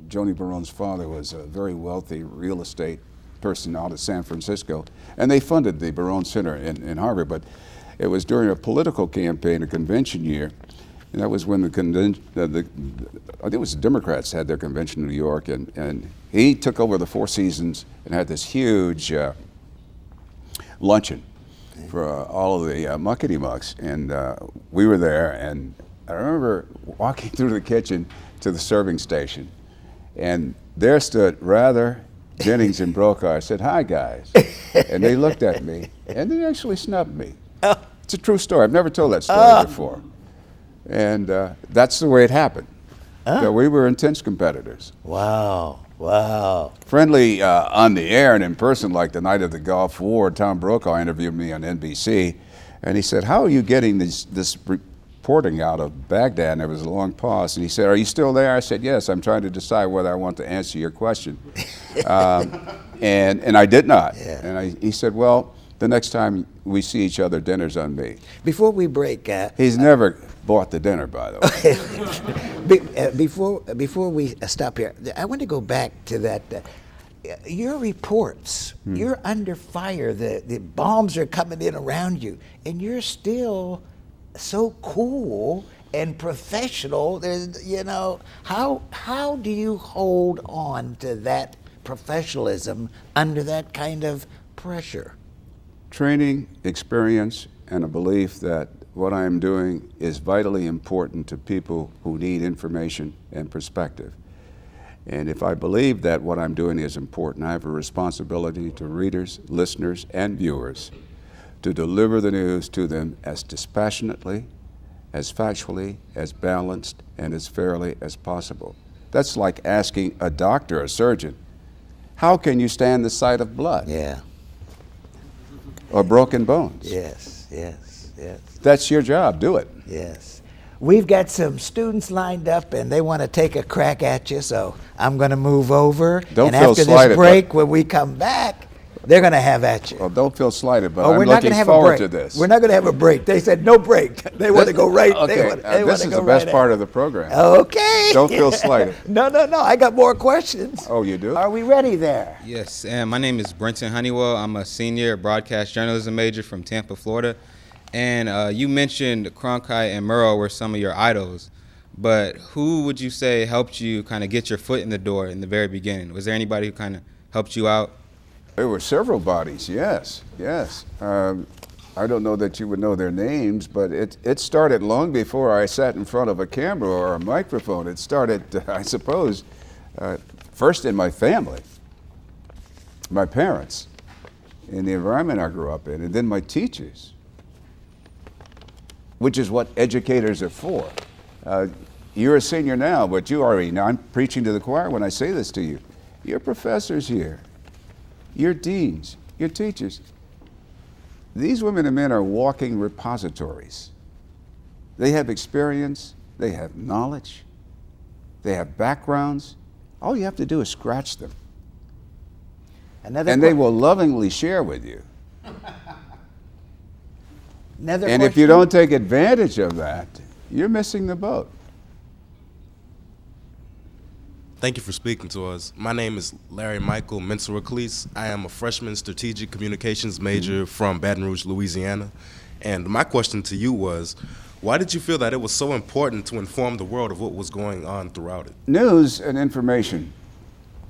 S5: Joni Barone's father was a very wealthy real estate person out of San Francisco, and they funded the Barone Center in Harvard, but it was during a political campaign, a convention year, and that was when I think it was the Democrats had their convention in New York, and he took over the Four Seasons and had this huge luncheon for all of the muckety-mucks, and we were there, and I remember walking through the kitchen to the serving station, and there stood Rather, Jennings, and Brokaw. I said, "Hi, guys," and they looked at me, and they actually snubbed me. It's a true story. I've never told that story before. And that's the way it happened. So we were intense competitors.
S1: Wow, wow.
S5: Friendly on the air and in person, like the night of the Gulf War. Tom Brokaw interviewed me on NBC, and he said, "How are you getting this reporting out of Baghdad?" And there was a long pause, and he said, "Are you still there?" I said, "Yes, I'm trying to decide whether I want to answer your question." And I did not.
S1: Yeah.
S5: And he said, "Well, the next time we see each other, dinner's on me."
S1: Before we break,
S5: he's never bought the dinner, by the way.
S1: Before we stop here, I want to go back to that. Your reports, you're under fire. The bombs are coming in around you, and you're still so cool and professional. There's, you know, how do you hold on to that professionalism under that kind of pressure?
S5: Training, experience, and a belief that what I am doing is vitally important to people who need information and perspective. And if I believe that what I'm doing is important, I have a responsibility to readers, listeners, and viewers to deliver the news to them as dispassionately, as factually, as balanced, and as fairly as possible. That's like asking a doctor, a surgeon, how can you stand the sight of blood?
S1: Yeah.
S5: Or broken bones?
S1: Yes, yes, yes.
S5: That's your job, do it.
S1: Yes. We've got some students lined up and they want to take a crack at you, so I'm going to move over.
S5: Don't
S1: and
S5: feel
S1: after
S5: slighted,
S1: this break, when we come back, they're going to have at you.
S5: Well, don't feel slighted, but
S1: Oh,
S5: I'm
S1: we're not
S5: looking
S1: going to have a
S5: forward
S1: break.
S5: to this.
S1: We're not going to have a break. They said no break. They want to go right.
S5: Okay, this is the best part of the program.
S1: Okay.
S5: Don't feel slighted.
S1: No. I got more questions.
S5: Oh, you do?
S1: Are we ready there?
S14: Yes, and my name is Brenton Honeywell. I'm a senior broadcast journalism major from Tampa, Florida. And you mentioned Cronkite and Murrow were some of your idols, but who would you say helped you kind of get your foot in the door in the very beginning? Was there anybody who kind of helped you out?
S5: There were several bodies, yes. I don't know that you would know their names, but it started long before I sat in front of a camera or a microphone. It started, I suppose, first in my family, my parents, in the environment I grew up in, and then my teachers, which is what educators are for. You're a senior now, but you already know, I'm preaching to the choir when I say this to you. Your professors here, your deans, your teachers, these women and men are walking repositories. They have experience, they have knowledge, they have backgrounds. All you have to do is scratch them. And they will lovingly share with you. And if you don't take advantage of that, you're missing the boat.
S15: Thank you for speaking to us. My name is Larry Michael Mensah-Reclese. I am a freshman strategic communications major from Baton Rouge, Louisiana. And my question to you was, why did you feel that it was so important to inform the world of what was going on throughout it?
S5: News and information,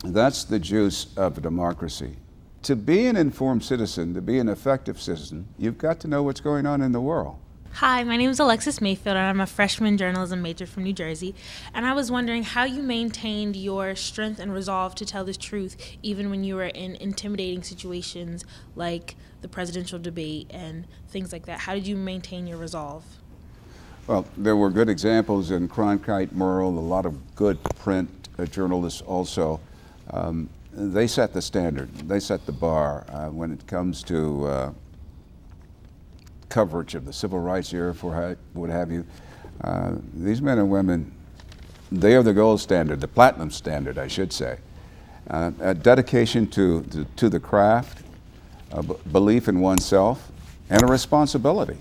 S5: that's the juice of a democracy. To be an informed citizen, to be an effective citizen, you've got to know what's going on in the world.
S16: Hi, my name is Alexis Mayfield, and I'm a freshman journalism major from New Jersey. And I was wondering how you maintained your strength and resolve to tell the truth, even when you were in intimidating situations like the presidential debate and things like that. How did you maintain your resolve?
S5: Well, there were good examples in Cronkite, Murrow, a lot of good print journalists also. They set the standard. They set the bar when it comes to coverage of the civil rights era, for what have you. These men and women They are the gold standard, the platinum standard, I should say. A dedication to the craft, a belief in oneself, and a responsibility.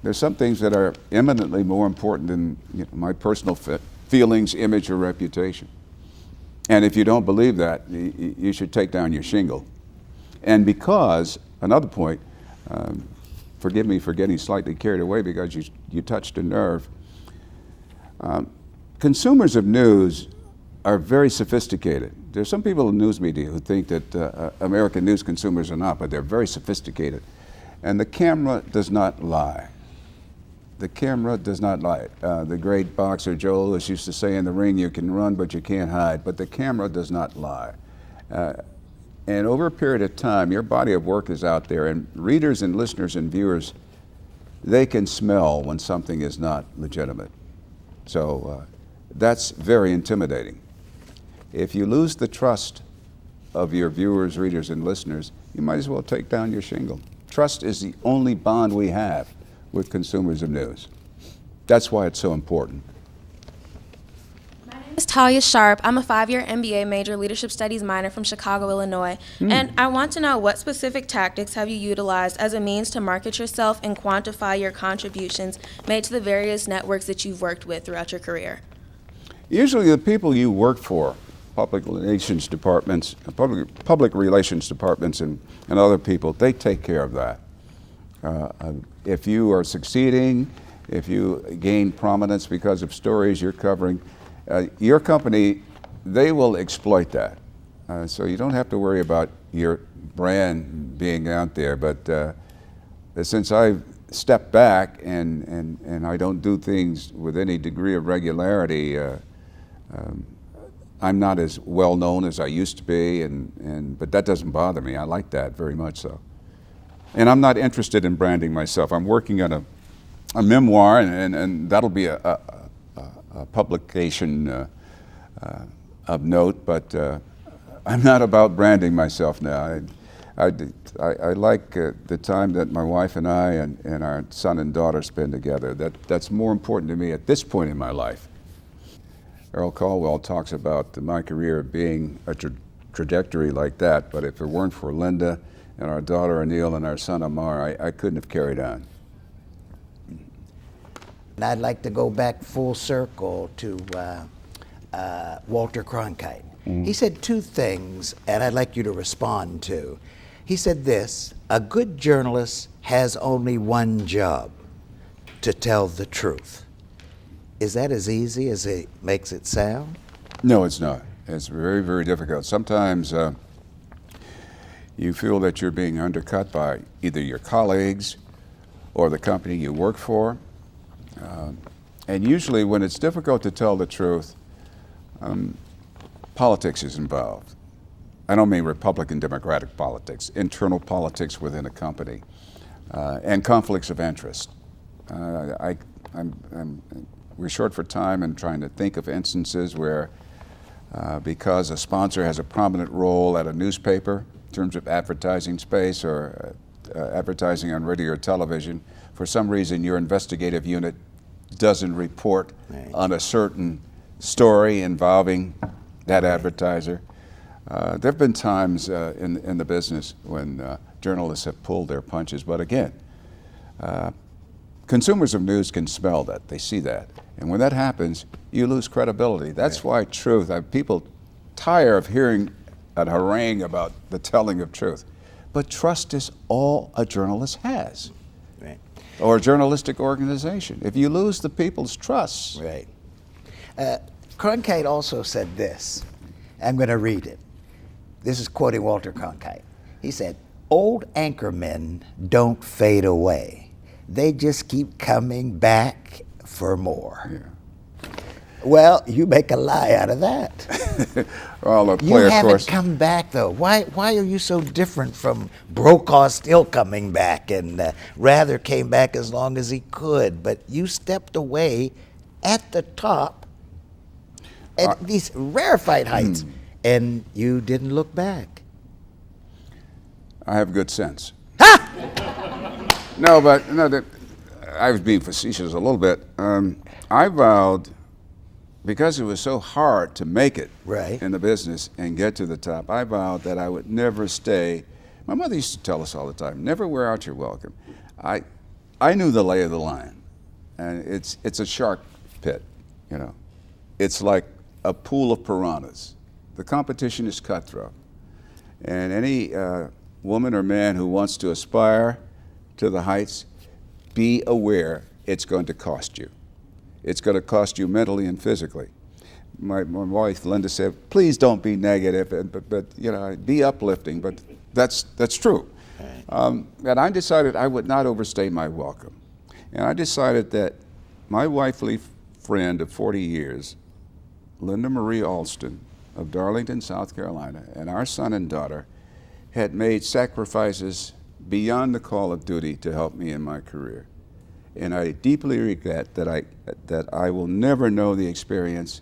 S5: There's some things that are eminently more important than my personal feelings, image, or reputation. And if you don't believe that, you should take down your shingle. And because, another point, forgive me for getting slightly carried away because you touched a nerve. Consumers of news are very sophisticated. There's some people in news media who think that American news consumers are not, but they're very sophisticated. And the camera does not lie. The camera does not lie. The great boxer Joe Louis used to say, in the ring you can run but you can't hide, but the camera does not lie. And over a period of time, your body of work is out there, and readers and listeners and viewers, they can smell when something is not legitimate. So that's very intimidating. If you lose the trust of your viewers, readers, and listeners, you might as well take down your shingle. Trust is the only bond we have with consumers of news. That's why it's so important.
S17: My name is Talia Sharp. I'm a 5-year MBA major, leadership studies minor from Chicago, Illinois. And I want to know, what specific tactics have you utilized as a means to market yourself and quantify your contributions made to the various networks that you've worked with throughout your career?
S5: Usually the people you work for, public relations departments, public relations departments and other people, they take care of that. If you are succeeding, if you gain prominence because of stories you're covering, your company, they will exploit that. So you don't have to worry about your brand being out there. But since I've stepped back and I don't do things with any degree of regularity, I'm not as well known as I used to be, but that doesn't bother me. I like that very much so. And I'm not interested in branding myself. I'm working on a memoir, and that'll be a publication of note, but I'm not about branding myself now. I like the time that my wife and I and our son and daughter spend together. That's more important to me at this point in my life. Earl Caldwell talks about my career being a trajectory like that, but if it weren't for Linda and our daughter Anil and our son Amar, I couldn't have carried on.
S1: And I'd like to go back full circle to Walter Cronkite. He said two things, and I'd like you to respond to. He said this: a good journalist has only one job, to tell the truth. Is that as easy as it makes it sound?
S5: No, it's not. It's very, very difficult. Sometimes you feel that you're being undercut by either your colleagues or the company you work for. And usually when it's difficult to tell the truth, politics is involved. I don't mean Republican Democratic politics, internal politics within a company, and conflicts of interest. We're short for time and trying to think of instances where because a sponsor has a prominent role at a newspaper in terms of advertising space or advertising on radio or television, for some reason your investigative unit doesn't report on a certain story involving that advertiser. There have been times in the business when journalists have pulled their punches, but again, consumers of news can smell that, they see that. And when that happens, you lose credibility. That's why truth, people tire of hearing a harangue about the telling of truth. But trust is all a journalist has, or a journalistic organization. If you lose the people's trust.
S1: Right. Cronkite also said this. I'm going to read it. This is quoting Walter Cronkite. He said, "Old anchormen don't fade away. They just keep coming back for more." Yeah. Well, you make a lie out of that.
S5: Well, a
S1: you
S5: player,
S1: haven't
S5: of course.
S1: come back, though. Why are you so different from Brokaw still coming back and Rather came back as long as he could, but you stepped away at the top at these rarefied heights, and you didn't look back.
S5: I have good sense. No, I was being facetious a little bit. I vowed because it was so hard to make it
S1: right.
S5: in the business and get to the top, I vowed that I would never stay. My mother used to tell us all the time, never wear out your welcome. I knew the lay of the land, and it's a shark pit, you know. It's like a pool of piranhas. The competition is cutthroat, and any woman or man who wants to aspire to the heights, be aware it's going to cost you. It's going to cost you mentally and physically. My wife, Linda, said, please don't be negative, but you know, be uplifting, but that's true. And I decided I would not overstay my welcome. And I decided that my wifely friend of 40 years, Linda Marie Alston of Darlington, South Carolina, and our son and daughter had made sacrifices beyond the call of duty to help me in my career. And I deeply regret that I will never know the experience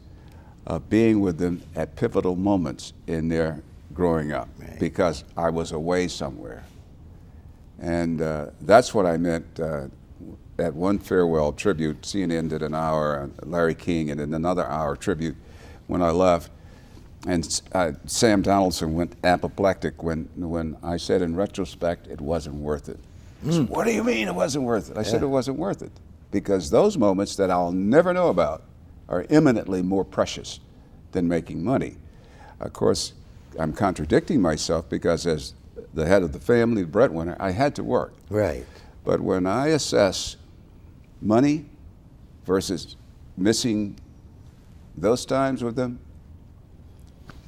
S5: of being with them at pivotal moments in their growing up, because I was away somewhere. And that's what I meant at one farewell tribute. CNN did an hour, Larry King, and then another hour tribute when I left. And Sam Donaldson went apoplectic when I said in retrospect it wasn't worth it. Said, what do you mean it wasn't worth it? I said it wasn't worth it, because those moments that I'll never know about are eminently more precious than making money. Of course, I'm contradicting myself, because as the head of the family, the breadwinner, I had to work.
S1: Right.
S5: But when I assess money versus missing those times with them,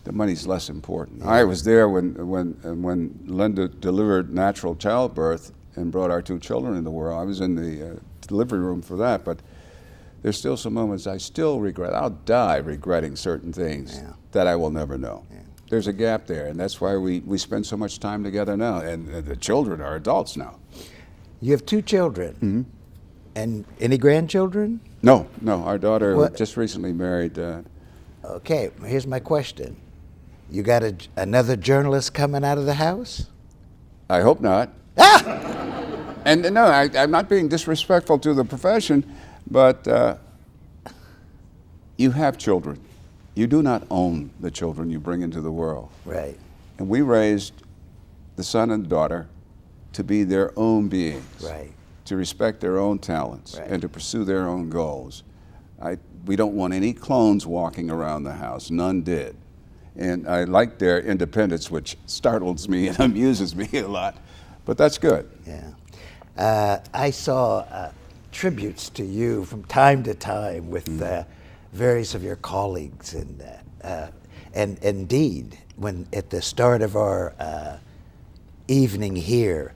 S5: the money's less important. I was there when Linda delivered natural childbirth and brought our 2 children in the world. I was in the delivery room for that, but there's still some moments I still regret. I'll die regretting certain things that I will never know. There's a gap there, and that's why we spend so much time together now, and the children are adults now.
S1: You have 2 children. And any grandchildren?
S5: No, our daughter just recently married.
S1: Okay, here's my question. You got another journalist coming out of the house?
S5: I hope not. And no, I'm not being disrespectful to the profession, but you have children. You do not own the children you bring into the world.
S1: Right.
S5: And we raised the son and daughter to be their own beings.
S1: Right.
S5: To respect their own talents and to pursue their own goals. We don't want any clones walking around the house. None did. And I like their independence, which startles me and amuses me a lot. But that's good.
S1: Yeah. I saw tributes to you from time to time with various of your colleagues. And indeed, when at the start of our evening here,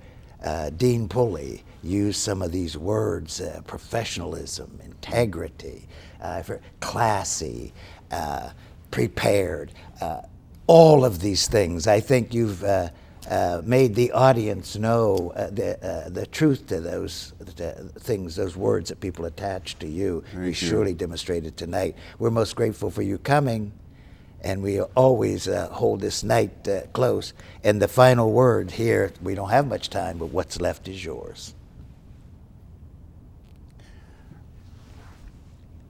S1: Dean Pulley used some of these words, professionalism, integrity, classy, prepared, all of these things. I think you've made the audience know the truth to those things, those words that people attach to you. You surely demonstrated tonight. We're most grateful for you coming, and we always hold this night close. And the final word here, we don't have much time, but what's left is yours.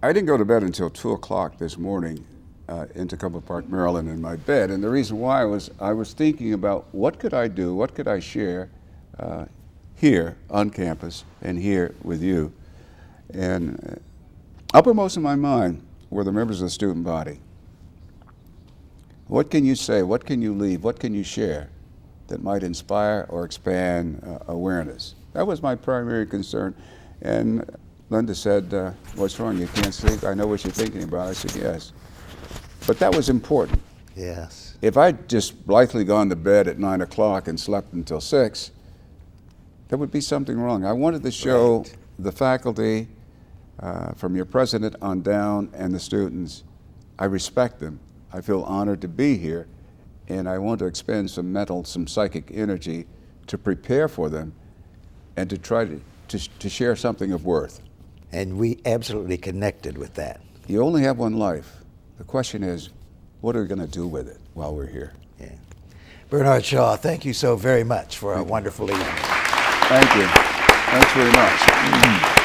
S5: I didn't go to bed until 2 o'clock this morning in Tacoma Park, Maryland, in my bed. And the reason why was I was thinking about what could I do, what could I share here on campus and here with you. And uppermost in my mind were the members of the student body. What can you say, what can you leave, what can you share that might inspire or expand awareness? That was my primary concern. And Linda said, what's wrong, you can't sleep? I know what you're thinking about. I said, yes. But that was important.
S1: Yes.
S5: If I'd just blithely gone to bed at 9 o'clock and slept until 6, there would be something wrong. I wanted to show the faculty, from your president on down, and the students, I respect them. I feel honored to be here, and I want to expend some mental, some psychic energy to prepare for them and to try to share something of worth.
S1: And we absolutely connected with that.
S5: You only have one life. The question is, what are we going to do with it while we're here?
S1: Yeah. Bernard Shaw, thank you so very much for a wonderful evening.
S5: Thank you. Thanks very much.